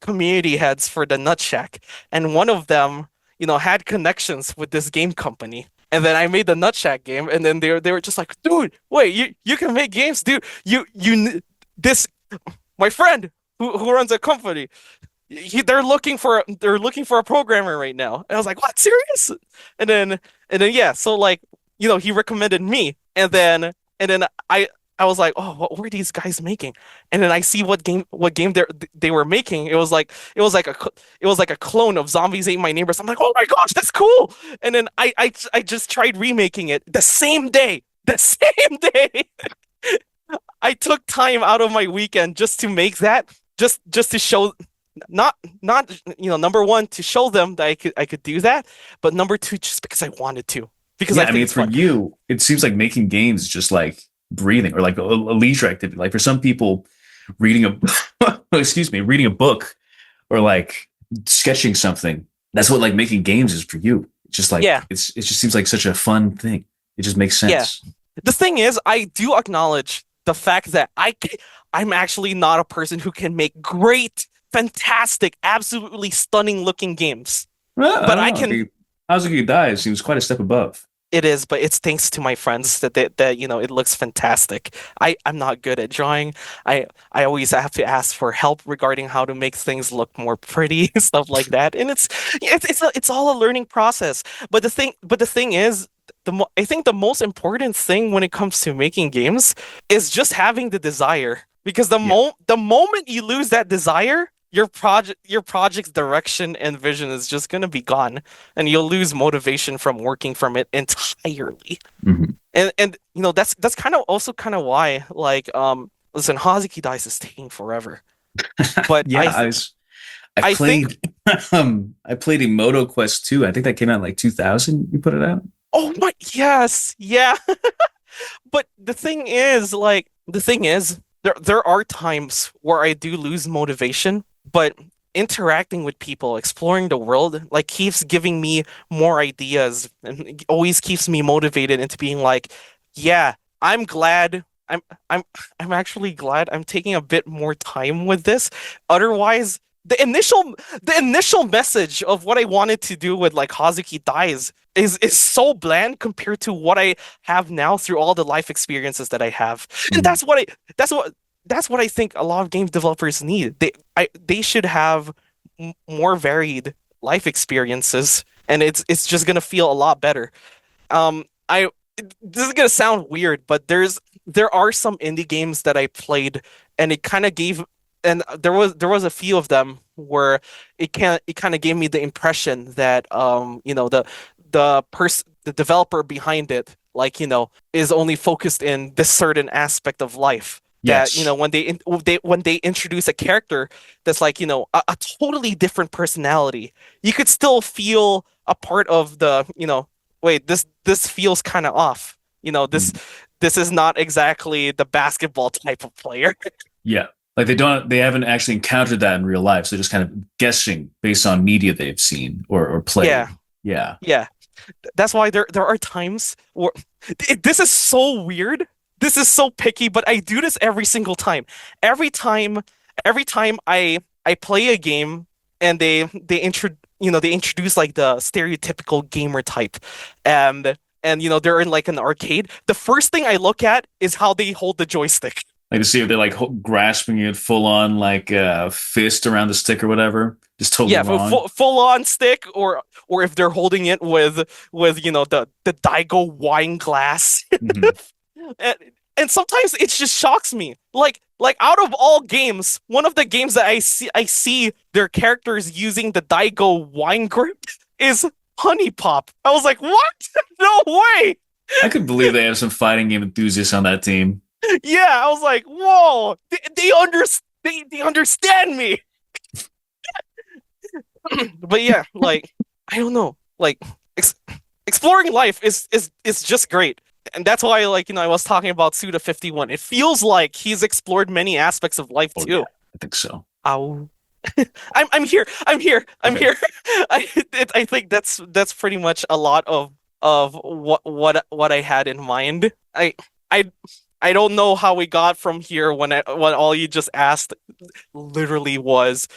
community heads for the NUTSHACK, and one of them, had connections with this game company. And then I made the NUTSHACK game, and then they were just like, dude, wait, you can make games, dude. This my friend who runs a company. They're looking for a programmer right now. And I was like, what, serious? And then yeah, so like, he recommended me. And then I was like, oh, what were these guys making? And then I see what game they were making. It was like a clone of Zombies Ate My Neighbors. I'm like, oh my gosh, that's cool. And then I just tried remaking it the same day. The same day. I took time out of my weekend just to make that, just to show, not number one, to show them that I could do that, but number two, just because I wanted to, because Yeah, I I think mean, it's for fun. you, it seems like making games is just like breathing or like a leisure activity. Like for some people, reading a excuse me, reading a book or like sketching something. That's what like making games is for you. It's just like Yeah, it just seems like such a fun thing. It just makes yeah. sense. The thing is, I do acknowledge the fact that I'm actually not a person who can make great, fantastic, absolutely stunning looking games. Well, I But don't I know. can, Hazuki Dies seems quite a step above. It is, but it's thanks to my friends that it looks fantastic. I'm not good at drawing. I always have to ask for help regarding how to make things look more pretty, stuff like that. And it's all a learning process. But the thing is, I think the most important thing when it comes to making games is just having the desire. Because Yeah. the moment you lose that desire, your project's direction and vision is just gonna be gone, and you'll lose motivation from working from it entirely. Mhm. And that's kind of why, like, listen, Hazuki Dice is taking forever. But Yeah, I I think played I played Emoto Quest 2. I think that came out in like 2000. You put it out? oh my yes, yeah. But the thing is, there are times where I do lose motivation, but interacting with people, exploring the world, like keeps giving me more ideas and it always keeps me motivated into being like, yeah, I'm glad. I'm I'm actually glad I'm taking a bit more time with this. Otherwise, the initial message of what I wanted to do with like Hazuki Dies is so bland compared to what I have now through all the life experiences that I have. And Mhm. that's what I think a lot of game developers need. They should have more varied life experiences, and it's just gonna feel a lot better. I This is gonna sound weird, but there are some indie games that I played, and it kind of gave, and there was a few of them where it kind of gave me the impression that the developer behind it, like, is only focused in this certain aspect of life. That, Yes. when they introduce a character that's like, a totally different personality, you could still feel a part of wait, this feels kind of off. Mm. This is not exactly the basketball type of player. Yeah. Like they haven't actually encountered that in real life. So they're just kind of guessing based on media they've seen or Yeah, played. Yeah. yeah. That's why there are times where this is so weird. This is so picky, but I do this every single time. Every time, every time I play a game and they introduce like the stereotypical gamer type, and they're in like an arcade. The first thing I look at is how they hold the joystick. Like to see if they're like grasping it full on, like fist around the stick or whatever. Just totally Yeah, wrong. full on stick, or if they're holding it with the Daigo wine glass. Hmm. and, and sometimes it just shocks me. Like out of all games, one of the games that I see their characters using the Daigo wine grip is Honey Pop. I was like, what? No way. I could believe they have some fighting game enthusiasts on that team. Yeah, I was like, whoa, they understand me. But yeah, like, I don't know, like, ex exploring life is just great. And that's why, like, I was talking about Suda 51. It feels like he's explored many aspects of life Oh yeah, too. I think so. Ow. I'm here. I'm here. I'm Okay. here. I think that's pretty much a lot of what I had in mind. I I don't know how we got from here when all you just asked literally was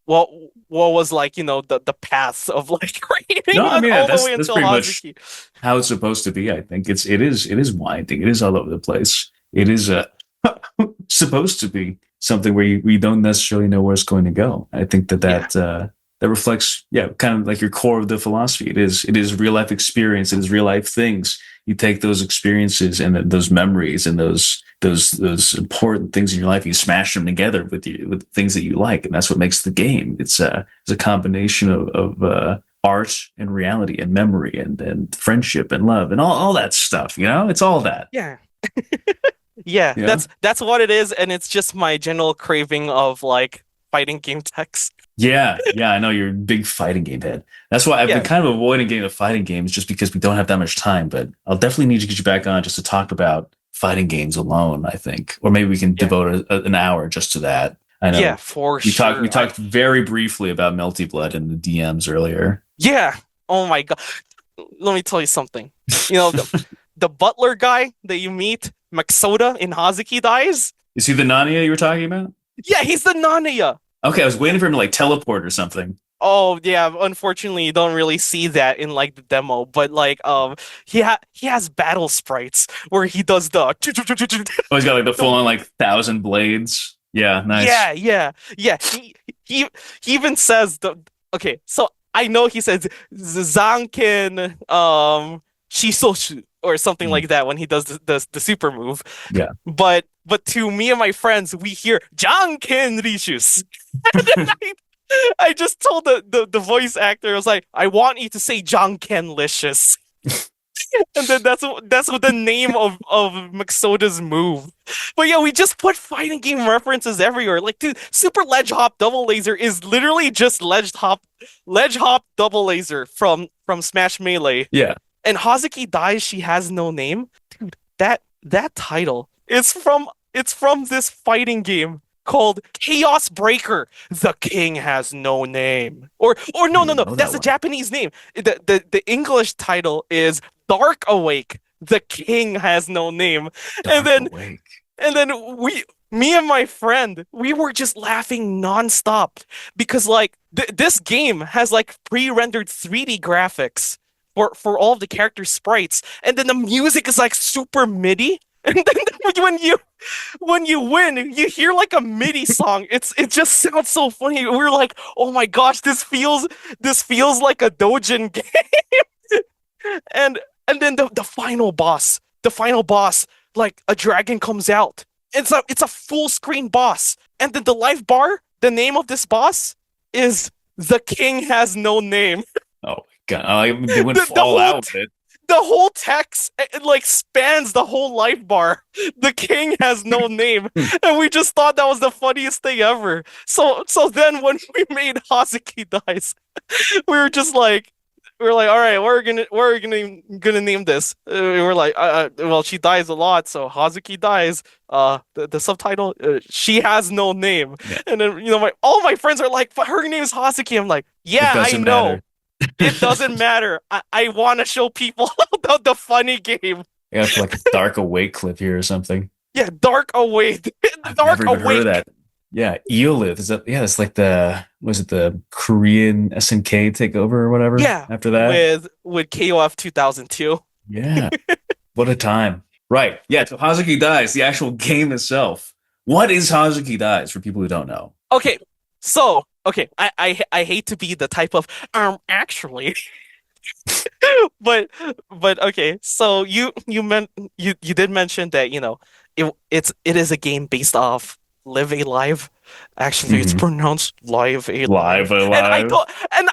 what what was like, the path of like No, creating I mean all the way that's until pretty much Hazuki. how it's supposed to be. I think it is winding. It is all over the place. It is supposed to be something where we don't necessarily know where it's going to go. I think Yeah. that reflects, yeah, kind of like your core of the philosophy. It is real life experience. It is real life things. You take those experiences and those memories and those important things in your life. You smash them together with things that you like, and that's what makes the game. It's a combination of art and reality and memory and friendship and love and all that stuff. It's all that. Yeah. Yeah, Yeah. that's what it is, and it's just my general craving of like fighting game techs. Yeah, yeah, I know you're a big fighting game head. That's why I've been Yeah, kind of avoiding getting to fighting games just because we don't have that much time. But I'll definitely need to get you back on just to talk about fighting games alone, I think. Or maybe we can yeah, devote an hour just to that. I yeah, know for we sure. talked very briefly about Melty Blood in the DMs earlier. Yeah. Oh my God. Let me tell you something. You know, the butler guy that you meet, Maxoda in Hazuki Dies. Is he the Nania you were talking about? Yeah, he's the Nania. Okay, I was waiting for him to like teleport or something. Oh yeah, unfortunately you don't really see that in like the demo, but like he has battle sprites where he does the Oh, he's got like the full the on like 1,000 blades. Yeah, nice. yeah. He he even says the okay, so I know he says Zanken Shisoshu or something Mhm. like that when he does the super move. Yeah. But to me and my friends, we hear Janken Rishus. I just told the voice actor, I was like, I want you to say John Kenlicious. And then that's what the name of Maxoda's move. But yeah, we just put fighting game references everywhere. Like, dude, Super Ledge Hop Double Laser is literally just Ledge Hop Double Laser from Smash Melee. Yeah. And Hazuki Dies, She Has No Name. Dude, that title it's from this fighting game called Chaos Breaker. The King Has No Name. Or I don't even no, know that's that the one. Japanese name. The English title is Dark Awake. The King Has No Name. And Dark then Awake. and then me and my friend, we were just laughing nonstop because like this game has like pre-rendered 3D graphics for all of the character sprites, and then the music is like super MIDI. And then when you win, you hear like a MIDI song. It just sounds so funny. We're like, oh my gosh, this feels like a Dojin game. And then the final boss, like a dragon comes out. It's a full screen boss. And then the life bar, the name of this boss is The King Has No Name. Oh my God. They went The all out with it. the whole text it like spans the whole life bar. The king has no name, and we just thought that was the funniest thing ever. So then when we made Hazuki Dies, we were just like we were like, all right, we're gonna name this. We were like, well, she dies a lot, so Hazuki Dies. The subtitle, she has no name. Yeah. And then all my friends are like, but her name is Hazuki. I'm like, It yeah, I doesn't know. matter. It doesn't matter. I want to show people the funny game. I got like a Dark Awake clip here or something. Yeah, Dark Awake. I've Dark never even heard of Awake. that. Yeah, Eolith. Is that? Yeah, it's like was it the Korean SNK takeover or whatever Yeah, after that? with KOF 2002. Yeah. What a time. Right. Yeah. So Hazuki Dies, the actual game itself. What is Hazuki Dies for people who don't know? Okay, okay, I hate to be the type of actually, but okay. So you did mention that it is a game based off Live A Live. Actually, it's Mhm. pronounced Live A Live Live, and I alive. don't and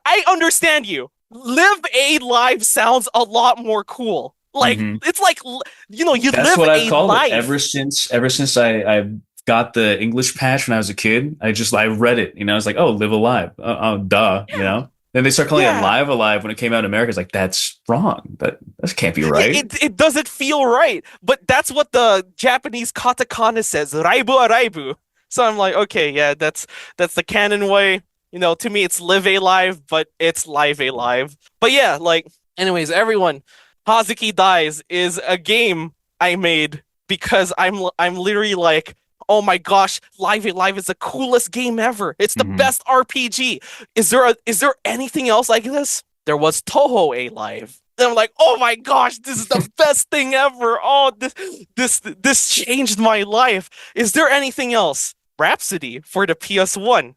I understand you. Live A Live sounds a lot more cool. Like Hmm. it's like you That's live what I've a called it life. ever since I got the English patch when I was a kid. I read it. I was like, oh, live alive. Oh, duh. Then they start calling it Yeah. live alive when it came out in America. It's like that's wrong. That can't be Yeah, right. it doesn't feel right, but that's what the Japanese katakana says, raibu araibu. So I'm like, okay, yeah, that's the canon way. To me it's live a live, but it's live a live. But yeah, like anyways, everyone, Hazuki Dies is a game I made because I'm literally like, oh my gosh, Live A Live is the coolest game ever. It's the Hmm. best RPG. Is there anything else like this? There was Toho A Live. And I'm like, oh my gosh, this is the best thing ever. Oh, this changed my life. Is there anything else? Rhapsody for the PS1.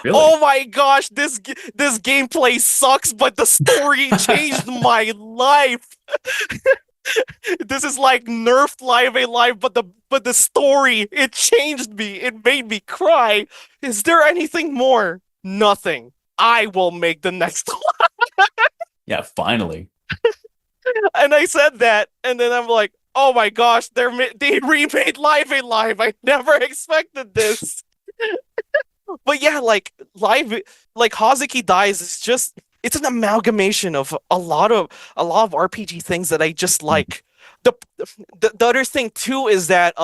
Really? Oh my gosh, this gameplay sucks, but the story changed my life. This is like nerfed Live A Live, but the story, it changed me. It made me cry. Is there anything more? Nothing. I will make the next one. Yeah. Finally. And I said that, and then I'm like, oh my gosh, they remade Live A Live. I never expected this. But yeah, like Hazuki Dies is just it's an amalgamation of a lot of RPG things that I just Mhm. like. The, the other thing too is that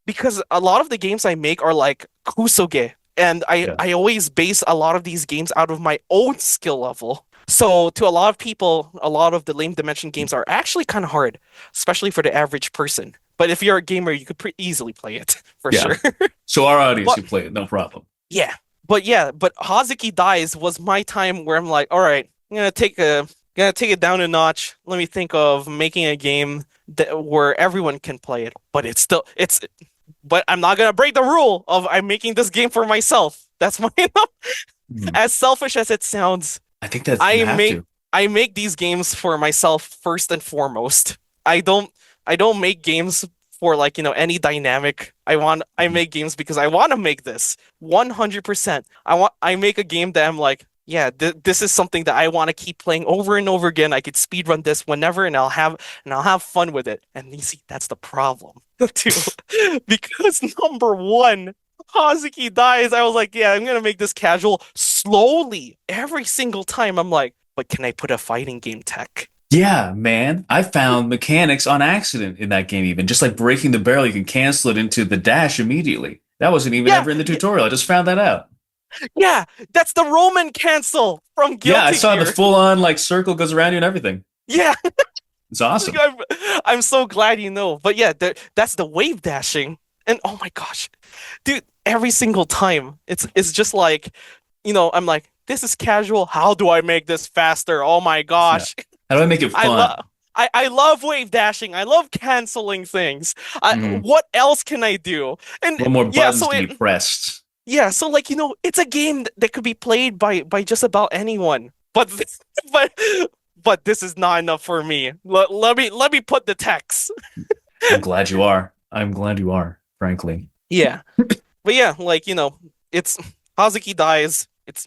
because a lot of the games I make are like kusoge, and Yeah. I always base a lot of these games out of my own skill level. So to a lot of people, a lot of the Lame Dimension games are actually kind of hard, especially for the average person. But if you're a gamer, you could pretty easily play it for Yeah. sure. So our audience But can play it, no problem. yeah. but yeah, but Hazuki Dies was my time where I'm like, all right, gonna take it down a notch. Let me think of making a game that where everyone can play it, but but I'm not gonna break the rule of I'm making this game for myself. That's my Hmm. as selfish as it sounds. I think that you I have make to. I make these games for myself first and foremost. I don't I don't make games for like, any dynamic. I Mhm. make games because I want to make this 100%. I make a game that I'm like, yeah, this is something that I want to keep playing over and over again. I could speedrun this whenever and I'll have fun with it. And you see, that's the problem too. Because number one, Hazuki Dies. I was like, yeah, I'm gonna make this casual slowly every single time. I'm like, but can I put a fighting game tech? Yeah, man. I found mechanics on accident in that game, even just like breaking the barrel, you can cancel it into the dash immediately. That wasn't even Yeah, ever in the tutorial. I just found that out. yeah, that's the Roman cancel from Yeah, I Guilty saw the Gear. full on like circle goes around you and everything. Yeah, It's awesome. I'm, I'm so glad you know. But yeah, that's the wave dashing. And oh my gosh, dude, every single time it's just like, I'm like, this is casual. How do I make this faster? Oh my Yeah. gosh. How do I make it I fun? love I love wave dashing. I love canceling things. Hmm. What else can I do? And What more yeah, buttons can you press? so like it's a game that could be played by just about anyone. But but but this is not enough for me. Let me put the text. I'm glad you are. I'm glad you are, frankly. Yeah. But yeah, like, it's Hazuki Dies. It's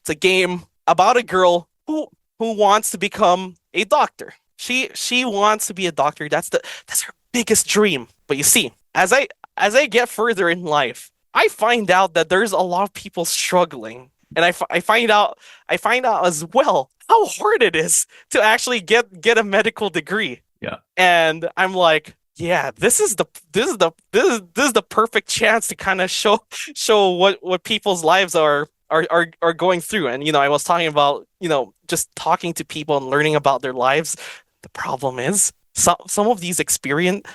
a game about a girl who wants to become a doctor. She wants to be a doctor. That's her biggest dream. But you see, as I get further in life, I find out that there's a lot of people struggling. And I find out as well how hard it is to actually get a medical degree. Yeah. And I'm like, yeah, this is the perfect chance to kind of show what people's lives are going through. And I was talking about, just talking to people and learning about their lives. The problem is some of these experience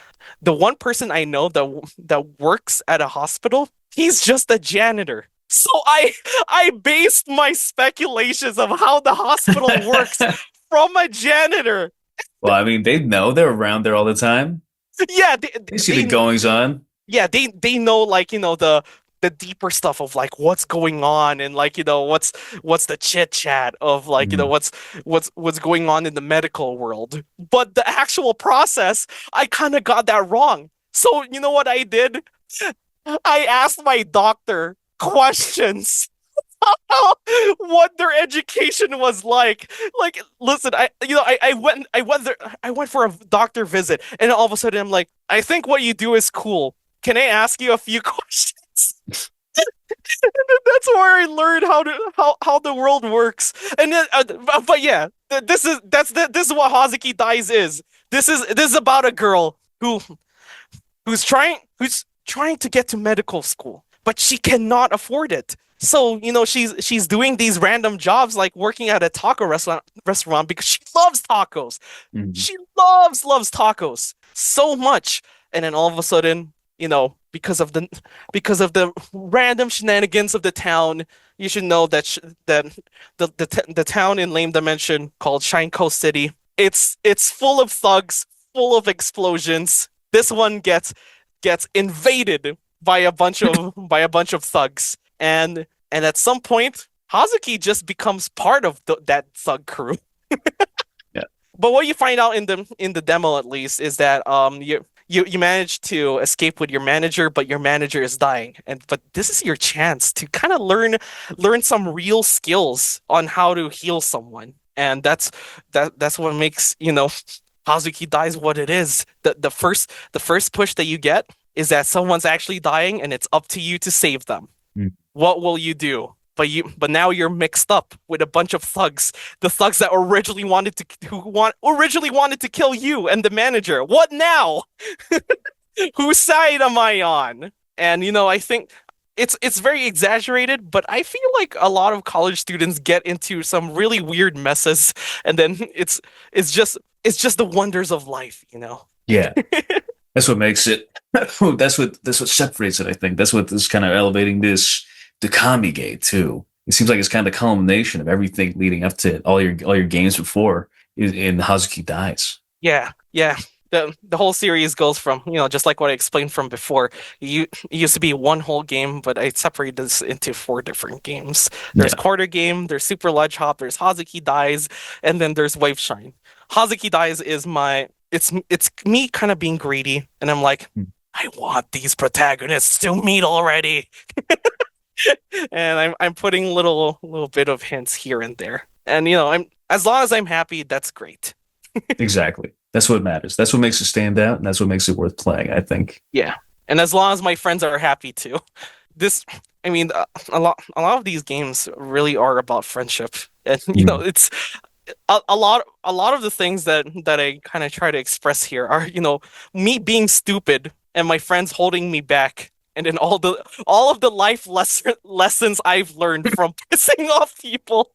the one person I know that works at a hospital, he's just a janitor. So I based my speculations of how the hospital works from a janitor. Well, I mean, they know they're around there all the time. Yeah, They see the goings on. they know, like, the deeper stuff of like what's going on, and like, what's the chit chat of like, Mhm. what's going on in the medical world. But the actual process, I kind of got that wrong. So you know what I did? I asked my doctor questions what their education was like. Like, listen, I went for a doctor visit, and all of a sudden I'm like, I think what you do is cool. Can I ask you a few questions? That's where I learned how the world works. And then, but yeah, this is what Hazuki Dies is. This is about a girl who's trying to get to medical school, but she cannot afford it. So, she's doing these random jobs like working at a taco restaurant because she loves tacos. Mhm. She loves tacos so much. And then all of a sudden, because of the random shenanigans of the town, you should know that the town in Lame Dimension called Shine Coast City, it's full of thugs, full of explosions. This one gets invaded by a bunch of thugs, and at some point, Hazuki just becomes part of that thug crew. Yeah. But what you find out in the demo, at least, is that you manage to escape with your manager, but your manager is dying. But this is your chance to kind of learn some real skills on how to heal someone. And that's what makes, Hazuki Dies what it is. The first push that you get is that someone's actually dying, and it's up to you to save them. Mhm. What will you do? But now you're mixed up with a bunch of thugs, the thugs that originally wanted to kill you and the manager. What now? Whose side am I on? And I think it's very exaggerated, but I feel like a lot of college students get into some really weird messes, and then it's just the wonders of life. Yeah. That's what makes it. That's what separates it. I think that's what is kind of elevating this the kamige too. It seems like it's kind of the culmination of everything leading up to it. All your games before in Hazuki Dies. Yeah, yeah. The whole series goes from, just like what I explained from before. It used to be one whole game, but I separated this into four different games. There's Yeah. Quarter Game, there's Super Ledge Hop, there's Hazuki Dies, and then there's Wave Shine. Hazuki Dies is it's me kind of being greedy, and I'm like, Hmm. I want these protagonists to meet already. And I'm putting little bit of hints here and there. And I'm as long as I'm happy, that's great. Exactly. That's what matters. That's what makes it stand out, and that's what makes it worth playing, I think. Yeah. And as long as my friends are happy too. This, I mean, a lot of these games really are about friendship. And Mm. it's a lot of the things that I kind of try to express here are, me being stupid and my friends holding me back. And then all of the life lessons I've learned from pissing off people.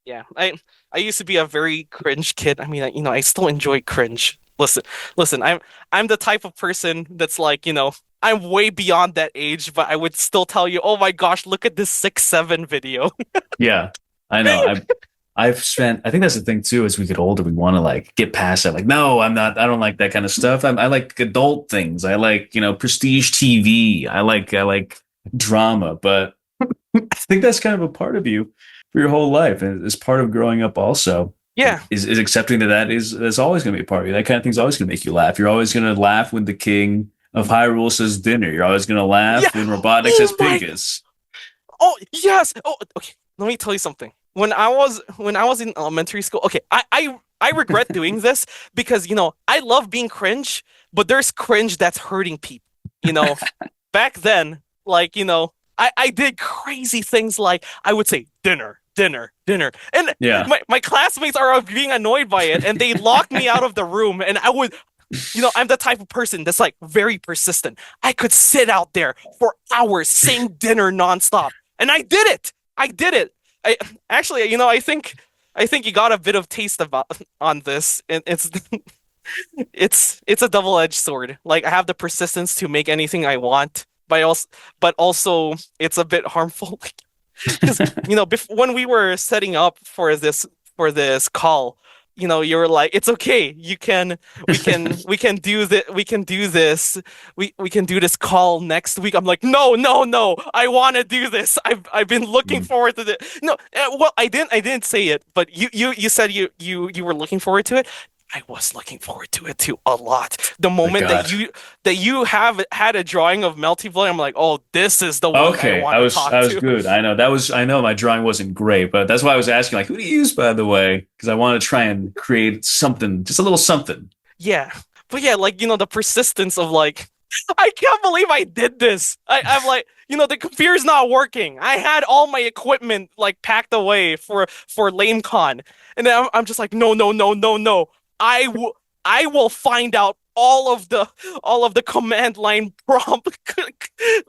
Yeah, I used to be a very cringe kid. I mean, I still enjoy cringe. Listen, I'm the type of person that's like, I'm way beyond that age, but I would still tell you, oh my gosh, look at this 6-7 video. Yeah, I know. I've spent. I think that's the thing too. As we get older, we want to like get past that. Like, no, I'm not. I don't like that kind of stuff. I like adult things. I like prestige TV. I like drama. But I think that's kind of a part of you for your whole life, and it's part of growing up. Also, Yeah, is accepting that is always going to be a part of you. That kind of thing's always going to make you laugh. You're always going to laugh when the king of Hyrule says dinner. You're always going to laugh yeah. when Robotnik Oh says my. Pigus. Oh yes. Oh, okay. Let me tell you something. When I was in elementary school, okay, I regret doing this because I love being cringe, but there's cringe that's hurting people. You know, back then, like I did crazy things like I would say dinner, dinner, dinner, and Yeah. my classmates are being annoyed by it, and they locked me out of the room, and I would. I'm the type of person that's like very persistent. I could sit out there for hours saying dinner nonstop, and I did it. I did it. I actually, I think you got a bit of taste about on this. It's a double-edged sword. Like I have the persistence to make anything I want, but also it's a bit harmful. Because when we were setting up for this call, you were like, it's okay. We can do that. We can do this call next week. I'm like, no, no, no. I want to do this. I've been looking Mm. forward to this. No, well, I didn't say it, but you said you were looking forward to it. I was looking forward to it too a lot. The My moment that God. you have had a drawing of Melty Boy, I'm like, oh, this is the one I Okay, want I to was talk I was to. good. I know my drawing wasn't great, but that's why I was asking, like, who do you use, by the way? Because I want to try and create something, just a little something. Yeah. But yeah, like, the persistence of like, I can't believe I did this. I'm like, the computer's not working. I had all my equipment like packed away for LameCon. And then I'm just like, no, no, no, no, no. I will find out all of the command line prompt I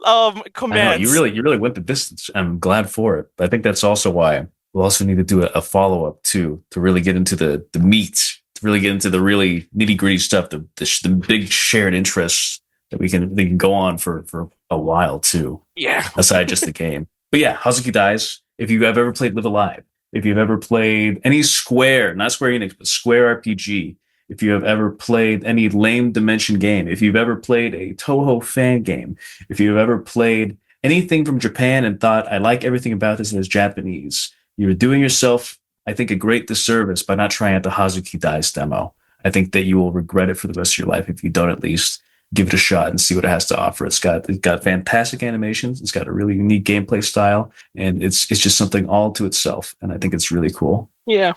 know you commands. really went the distance. I'm glad for it. But I think that's also why we'll also need to do a follow up too to really get into the meat, to really get into the really nitty gritty stuff, the big shared interests that we can go on for a while too, Yeah. aside just the game. But yeah, Hazuki Dies. If you have ever played Live Alive, if you've ever played any Square, not Square Enix, but Square RPG, if you have ever played any Lame Dimension game, if you've ever played a Toho fan game, if you've ever played anything from Japan and thought, I like everything about this and it's Japanese, you're doing yourself, I think, a great disservice by not trying out the Hazuki Dice demo. I think that you will regret it for the rest of your life if you don't at least give it a shot and see what it has to offer. It's got fantastic animations, it's got a really unique gameplay style, and it's just something all to itself. And I think it's really cool. Yeah.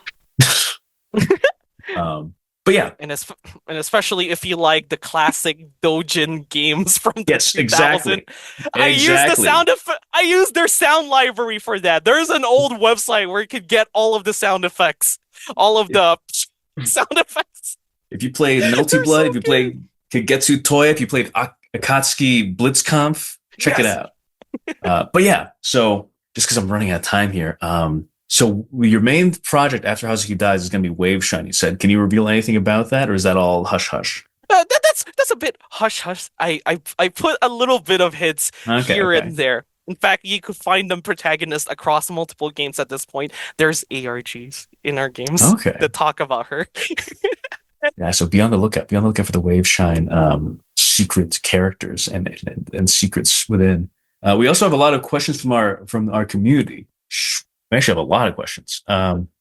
But yeah, And especially if you like the classic Dojin games from the yes, 2000. exactly. I Exactly. used their sound library for that. There's an old website where you could get all of the sound effects, all of the sound effects. If you played Melty They're Blood, so if you good. played Kagetsu Toya, if you played Akatsuki Blitzkampf, check it Yes. out. But yeah, so just because I'm running out of time here, so your main project after Hazuki Dies is going to be Wave Shine. You said, can you reveal anything about that, or is that all hush hush? That's a bit hush hush. I put a little bit of hits Okay, here okay. and there. In fact, you could find them protagonists across multiple games at this point. There's ARGs in our games Okay. that talk about her. Yeah, so be on the lookout. Be on the lookout for the Waveshine secret characters and secrets within. We also have a lot of questions from our community. We actually have a lot of questions.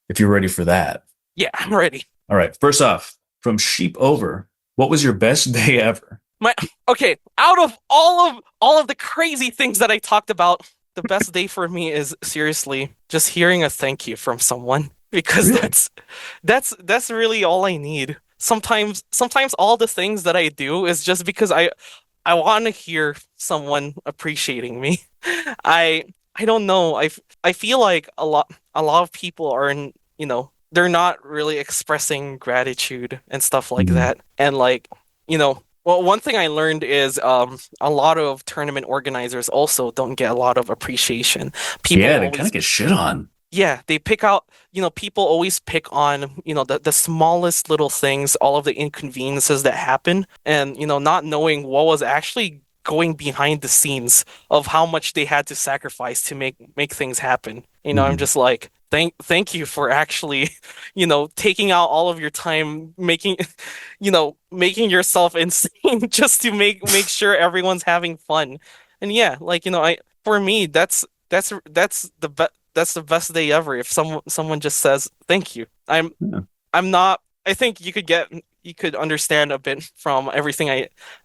If you're ready for that. Yeah, I'm ready. All right. First off, from Sheep Over, what was your best day ever? My okay, out of all of the crazy things that I talked about, the best day for me is seriously just hearing a thank you from someone because Really? that's really all I need. Sometimes all the things that I do is just because I want to hear someone appreciating me. I I don't know. I feel like a lot of people are in, they're not really expressing gratitude and stuff like Mhm. that. And like, well, one thing I learned is a lot of tournament organizers also don't get a lot of appreciation. People Yeah, they kind always of get shit on. Yeah, they pick out, people always pick on, the smallest little things, all of the inconveniences that happen, and, not knowing what was actually going behind the scenes of how much they had to sacrifice to make things happen. I'm Mhm. just like, thank you for actually, taking out all of your time making, making yourself insane just to make sure everyone's having fun. And yeah, like, I for me, that's the best day ever if someone just says thank you. Yeah. I'm not I think you could understand a bit from everything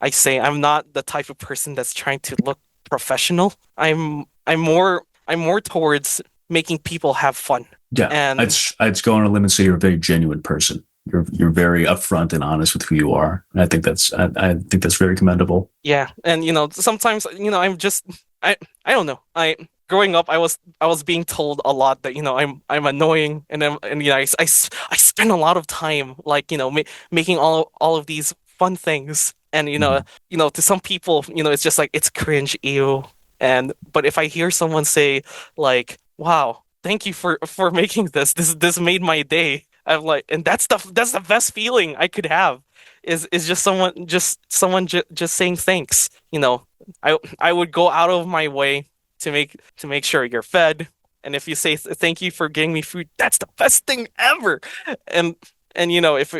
I say. I'm not the type of person that's trying to look professional. I'm more towards making people have fun. Yeah, And I'd go on a limb and say you're a very genuine person. You're very upfront and honest with who you are, and I think that's very commendable. yeah, and sometimes I don't know. I Growing up I was being told a lot that I'm annoying, and I spend a lot of time like making all of these fun things, and Mhm. to some people it's just like it's cringe, ew. And but if I hear someone say like, wow, thank you for making this made my day, I'm like, and that's the best feeling I could have is just saying thanks. I would go out of my way to make sure you're fed. And if you say thank you for getting me food, that's the best thing ever. And if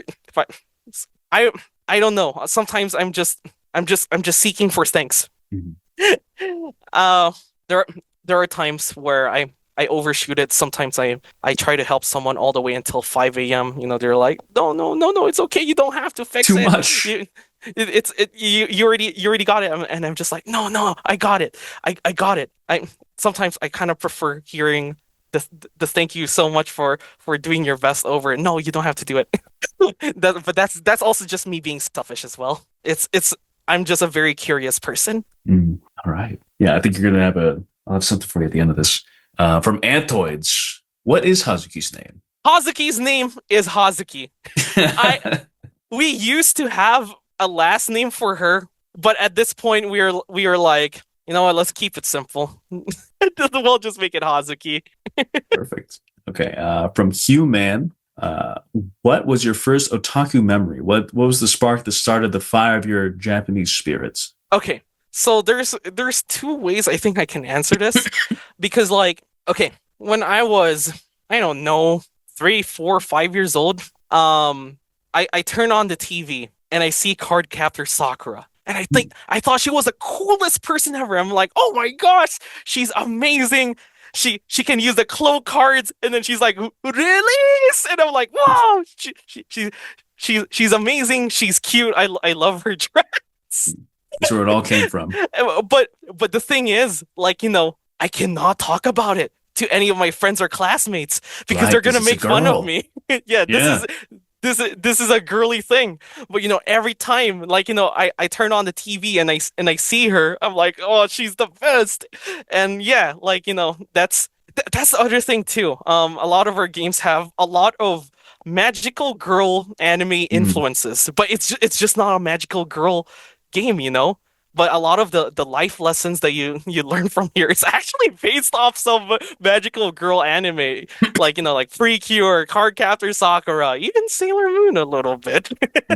I I don't know. Sometimes I'm just seeking for thanks. Mhm. Uh, there there are times where I overshoot it. Sometimes I try to help someone all the way until 5 a.m. They're like, no, no, no, no, it's okay. You don't have to fix Too it. much. You already got it. And I'm just like, no, no, I got it. I got it. I Sometimes I kind of prefer hearing the thank you so much for doing your best over it. No, you don't have to do it. But that's also just me being selfish as well. I'm just a very curious person. All right. Yeah, I think you're gonna have I'll have something for you at the end of this. From Antoids, what is Hazuki's name? Hazuki's name is Hazuki. I We used to have a last name for her, but at this point we are like, you know what, let's keep it simple. We'll just make it Hazuki. Perfect. Okay. From Hugh Man, what was your first otaku memory? What was the spark that started the fire of your Japanese spirits? Okay. So there's two ways I think I can answer this because like, okay, when I was, I don't know, 3, 4, 5 years old, I turn on the TV and I see Cardcaptor Sakura. And I thought she was the coolest person ever. I'm like, oh my gosh, she's amazing. She can use the cloak cards, and then she's like, release, and I'm like, wow, she's amazing. She's cute. I love her dress. That's where it all came from. But the thing is, like, I cannot talk about it to any of my friends or classmates because Right, they're because gonna it's a make fun of girl. me. Yeah, Yeah. this is a girly thing. But every time, like, I turn on the TV and I see her, I'm like, oh, she's the best. And yeah, like, that's the other thing too. A lot of our games have a lot of magical girl anime Mm. influences, but it's just not a magical girl game. but a lot of the life lessons that you learn from here is actually based off some magical girl anime, like like Precure, Cardcaptor Sakura, even Sailor Moon a little bit.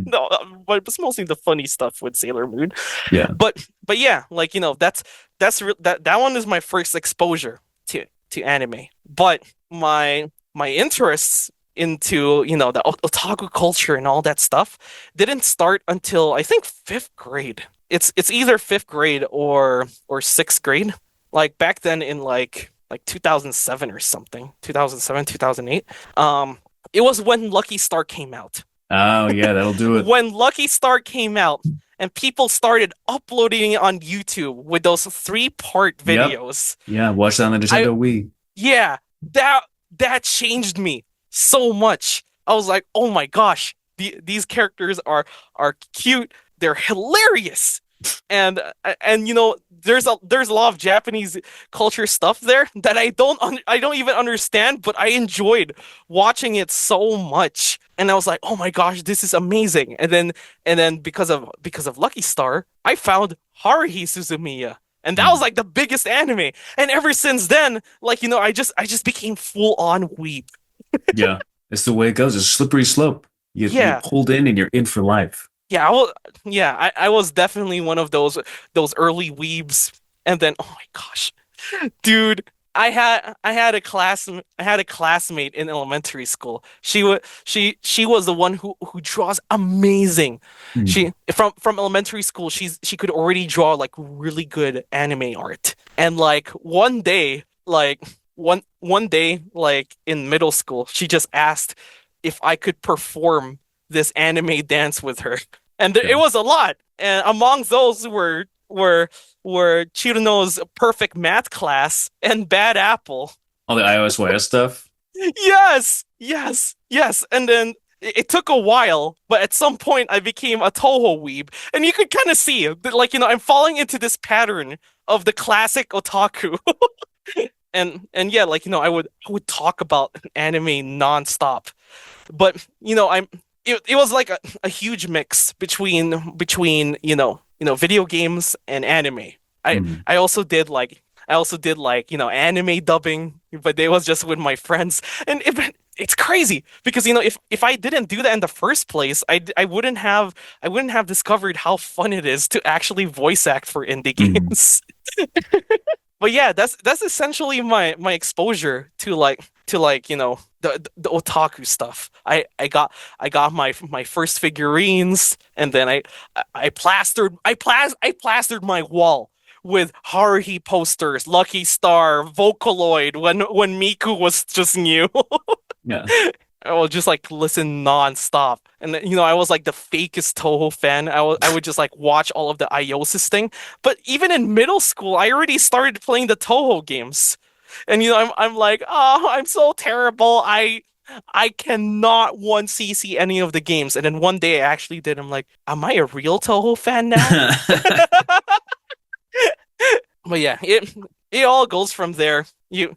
No, but it's mostly the funny stuff with Sailor Moon. Yeah. But yeah, like that one is my first exposure to anime. But my interests into the otaku culture and all that stuff didn't start until I think fifth grade. It's either fifth grade or sixth grade. Like back then in like 2007 or something, 2007, 2008. It was when Lucky Star came out. Oh yeah, that'll do it. When Lucky Star came out and people started uploading it on YouTube with those three-part Yep. videos. Yeah, watch that on the Nintendo Wii. Yeah, that changed me so much. I was like, "Oh my gosh, these characters are cute. They're hilarious." And there's a lot of Japanese culture stuff there that I don't even understand, but I enjoyed watching it so much. And I was like, "Oh my gosh, this is amazing." And then because of Lucky Star, I found Haruhi Suzumiya. And that was like the biggest anime. And ever since then, I just became full on weep. Yeah, it's the way it goes. It's a slippery slope. You Yeah. pulled in and you're in for life. I was definitely one of those early weebs. And then oh my gosh. Dude, I had a classmate in elementary school. She was the one who draws amazing. Hmm. From elementary school, she could already draw like really good anime art. And like one day like in middle school, she just asked if I could perform this anime dance with her. And it Okay. was a lot. And among those were Chirino's perfect math class and Bad Apple. All the iOS stuff. Yes, yes, yes. And then it took a while, but at some point I became a Toho weeb, and you could kind of see that, like I'm falling into this pattern of the classic otaku. And yeah, I would talk about anime nonstop. But it was like a huge mix between video games and anime. I Hmm. I also did like anime dubbing, but it was just with my friends. And it's crazy because if I didn't do that in the first place, I wouldn't have discovered how fun it is to actually voice act for indie Hmm. games. But yeah, that's essentially my exposure to the otaku stuff. I got my first figurines, and then I plastered my wall with Haruhi posters, Lucky Star, Vocaloid when Miku was just new. Yeah. I would just like listen nonstop. And then, I was like the fakest Toho fan. I would just like watch all of the Iosis thing. But even in middle school, I already started playing the Toho games. And I'm like, oh, I'm so terrible. I cannot one CC any of the games. And then one day I actually did. I'm like, am I a real Toho fan now? But yeah, it all goes from there. You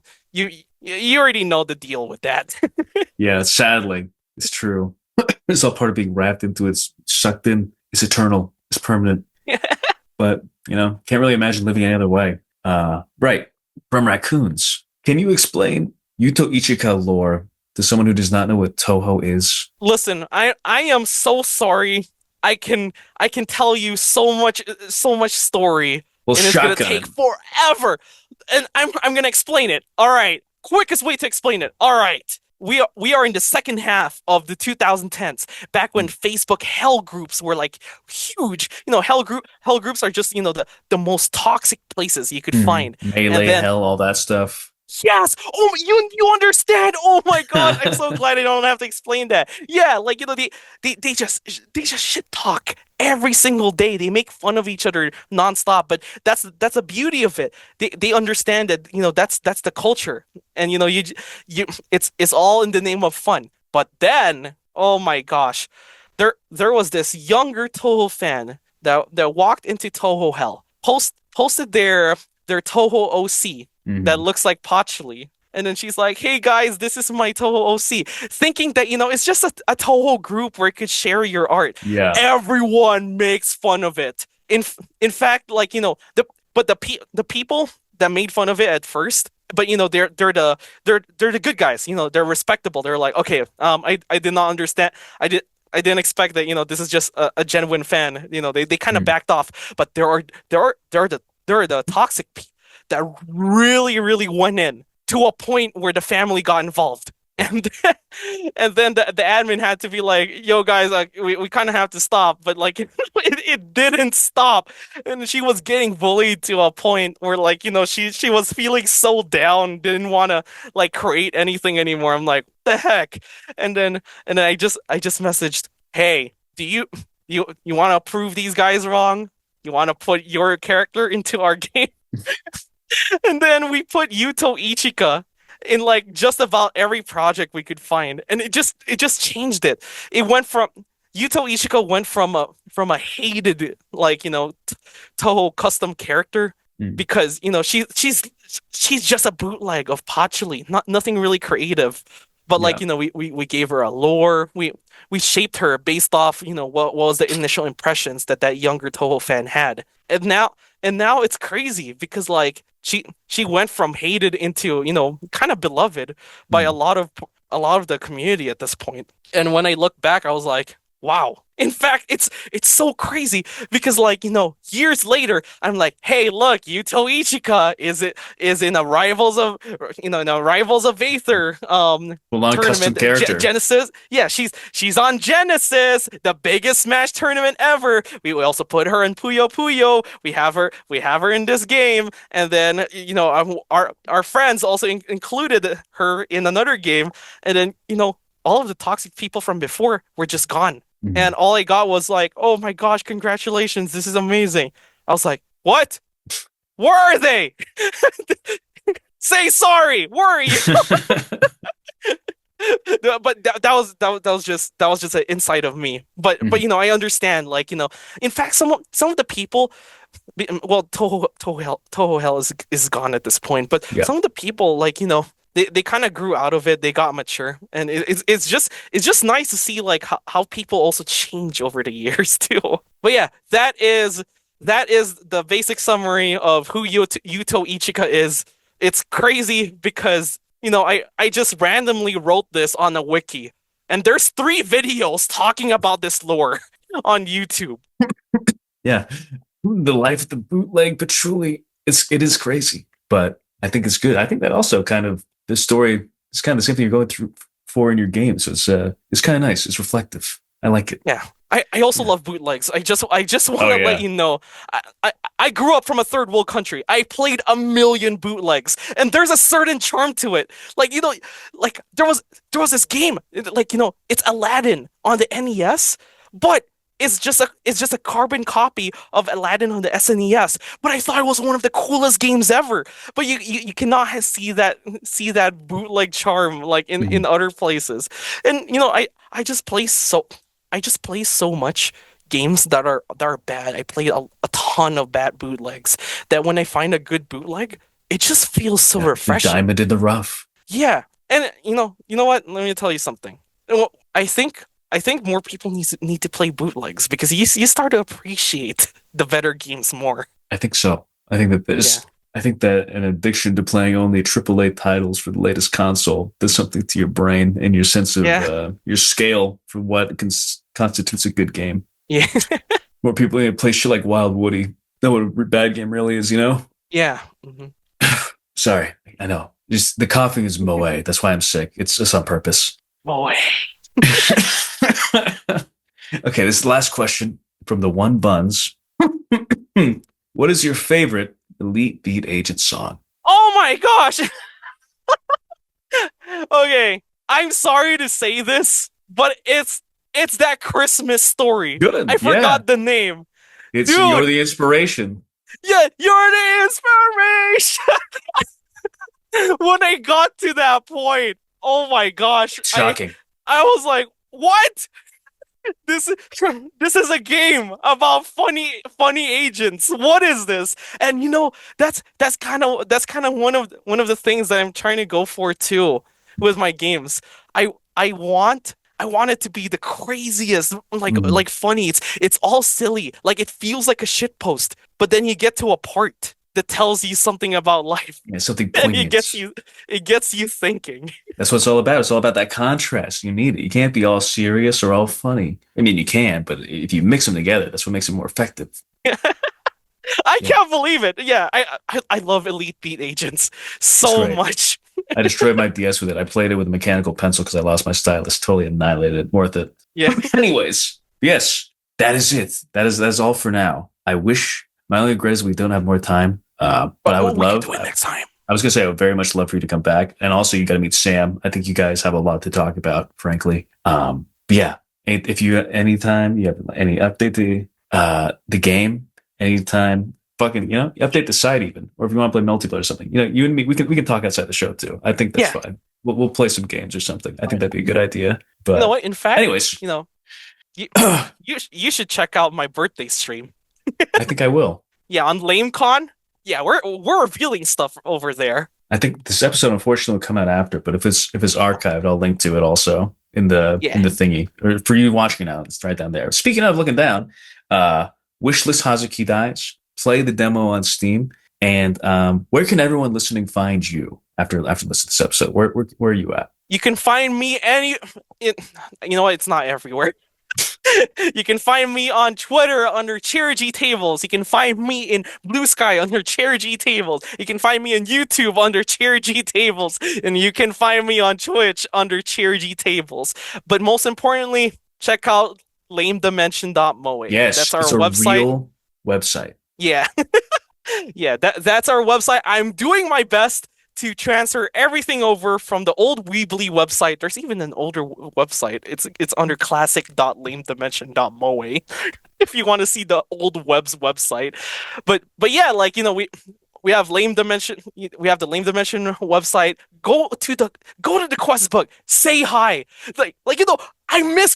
already know the deal with that. Yeah, sadly, it's true. It's all part of being wrapped into it, sucked in. It's eternal. It's permanent. But can't really imagine living any other way. Right. From raccoons. Can you explain Yuto Ichika lore to someone who does not know what Toho is? Listen, I am so sorry. I can tell you so much story, Well, and it's gonna take shotgun. forever. And I'm gonna explain it. All right, quickest way to explain it. All right. We are in the second half of the 2010s, back when Facebook hell groups were like huge. Hell groups are just the most toxic places you could Mhm. find. And Melee, then hell, all that stuff. yes. Oh, you understand? Oh my God! I'm so glad I don't have to explain that. Yeah, like they just shit talk every single day. They make fun of each other nonstop. But that's the beauty of it. They understand that that's the culture, and it's all in the name of fun. But then, oh my gosh, there was this younger Toho fan that walked into Toho hell, posted their Toho OC that Mhm. looks like Pachuli. And then she's like, "Hey guys, this is my Toho OC," thinking that it's just a Toho group where you could share your art. Yeah. Everyone makes fun of it. in in fact, like the people that made fun of it at first, but they're the good guys. They're respectable. They're like, okay, I did not understand. I didn't expect that. This is just a genuine fan. They kind of Mm. backed off, but there are the toxic that really really went in to a point where the family got involved. And and then the admin had to be like, "Yo, guys, like we kind of have to stop," but like it didn't stop, and she was getting bullied to a point where like she was feeling so down, didn't want to like create anything anymore. I'm like, "What the heck?" And then I just messaged, "Hey, do you want to prove these guys wrong? You want to put your character into our game?" And then we put Yuto Ichika in like just about every project we could find, and it just changed it. It went from Yuto Ichika went from a hated like Toho custom character Mm. because she's just a bootleg of Pachuli, nothing really creative. But like Yeah. we gave her a lore. We shaped her based off what was the initial impressions that younger Toho fan had, and now it's crazy because like she went from hated into kind of beloved by Mm. a lot of the community at this point. And when I look back, I was like, wow. In fact, it's so crazy because like years later, I'm like, hey, look, Yuto Ichika is in a Rivals of Aether Full on custom tournament. character. Genesis, yeah, she's on Genesis, the biggest Smash tournament ever. We also put her in Puyo Puyo. We have her in this game, and then our friends also included her in another game, and then all of the toxic people from before were just gone. Mhm. And all I got was like, "Oh my gosh, congratulations. This is amazing." I was like, "What? Where are they? Say sorry. Where are you?" But that was just an insight of me. But Mhm. I understand. Like in fact, some of the people, well, Toho Hell is gone at this point. But Yeah. some of the people, like they kind of grew out of it. They got mature, and it's just nice to see like how people also change over the years too. But yeah, that is the basic summary of who Yuto Ichika is. It's crazy because I just randomly wrote this on a wiki, and there's 3 videos talking about this lore on YouTube. Yeah. The life of the bootleg patchouli. It is crazy, but I think it's good. I think that also kind of this story is kind of the same thing you're going through for in your game. So it's kind of nice. It's reflective. I like it. Yeah. I also Yeah. love bootlegs. I just want Oh to let yeah. you know. I grew up from a third world country. I played a million bootlegs, and there's a certain charm to it. Like like there was this game, like it's Aladdin on the NES, but it's just a carbon copy of Aladdin on the SNES. But I thought it was one of the coolest games ever. But you cannot see that bootleg charm like in Mhm. other places. And I just play so much games that are bad. I played a ton of bad bootlegs that when I find a good bootleg, it just feels so Yeah. The refreshing. diamond in the rough. Yeah. And you know what? Let me tell you something. Well, I think more people need to play bootlegs because you start to appreciate the better games more. I think so. I think that Yeah. there's. I think that an addiction to playing only AAA titles for the latest console does something to your brain and your sense of Yeah. your scale for what constitutes a good game. Yeah. More people play shit like Wild Woody. Know what a bad game really is, you know? Yeah. Mhm. Sorry, I know. Just the coughing is moe. That's why I'm sick. It's just on purpose. Boy. Okay, this is the last question from the One Buns. What is your favorite Elite Beat Agent song? Oh my gosh. Okay. I'm sorry to say this, but it's that Christmas story. I Good. Yeah. forgot the name. It's You're Dude, the Inspiration. yeah, you're the inspiration. When I got to that point, oh my gosh, I Shocking. I was like, "What? This this is a game about funny agents. What is this?" And that's kind of one of the things that I'm trying to go for too with my games. I want I want it to be the craziest, like funny. It's all silly. Like it feels like a shit post, but then you get to a part that tells you something about life, Yeah, something and poignant. it gets you thinking. That's what it's all about. It's all about that contrast. You need it. You can't be all serious or all funny. I mean, you can, but if you mix them together, that's what makes it more effective. I Yeah, can't believe it. Yeah, I love Elite Beat Agents it's so great. much. I destroyed my DS with it. I played it with a mechanical pencil because I lost my stylus. Totally annihilated it. Worth it. Yeah. Anyways, yes, that is it. That is all for now. I wish my only regret is we don't have more time. But I would We can love. do it next time. I was gonna say I would very much love for you to come back, and also you got to meet Sam. I think you guys have a lot to talk about, frankly. But yeah, if you anytime you have any update to the game, anytime, fucking update the site even, or if you want to play multiplayer or something, you and me, we can talk outside the show too. I think that's Yeah. fine. We'll play some games or something. I think that'd be a good idea. But You know what? In fact, anyways, you I you should check out my birthday stream. think I will. Yeah, on LameCon. Yeah, we're revealing stuff over there. I think this episode unfortunately will come out after, but if it's archived, I'll link to it also in the Yeah. thingy. Or for you watching now, it's right down there. Speaking of looking down, wishlist Hazuki Dies, play the demo on Steam, and where can everyone listening find you after listening to this episode? Where are you at? You can find me you know what? It's not everywhere. You can find me on Twitter under ChairGTables. You can find me in Blue Sky under ChairGTables. You can find me on YouTube under ChairGTables. And you can find me on Twitch under ChairGTables. But most importantly, check out lamedimension.moe. Yes, That's our it's a website. real website. Yeah. Yeah, that's our website. I'm doing my best to transfer everything over from the old Weebly website. There's even an older website. It's under classic.lamedimension.moe if you want to see the old web's website. But yeah, we have Lame Dimension. We have the Lame Dimension website. Go to the quest book. Say hi. I miss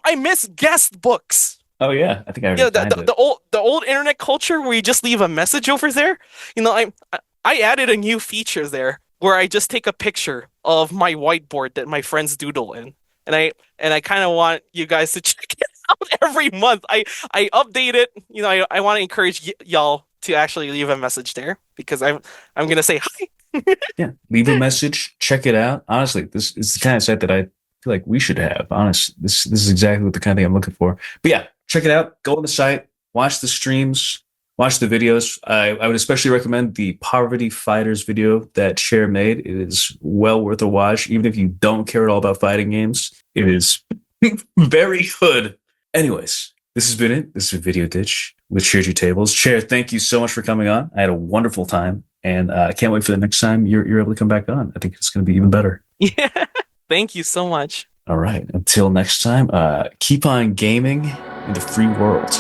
I miss guest books. Oh yeah, I think I already Yeah, found it. the old internet culture where you just leave a message over there. I added a new feature there where I just take a picture of my whiteboard that my friends doodle in, and I kind of want you guys to check it out every month. I update it. I want to encourage y'all to actually leave a message there because I'm gonna say hi. Yeah, leave a message. Check it out. Honestly, this is the kind of site that I feel like we should have. Honest, this is exactly what the kind of thing I'm looking for. But yeah, check it out. Go on the site. Watch the streams. Watch the videos. I would especially recommend the Poverty Fighters video that Chair made. It is well worth a watch, even if you don't care at all about fighting games. It is very good. Anyways, this has been it. This is Video Ditch with ChairGTables. Chair, thank you so much for coming on. I had a wonderful time, and I can't wait for the next time you're able to come back on. I think it's going to be even better. Yeah, thank you so much. All right. Until next time, keep on gaming in the free world.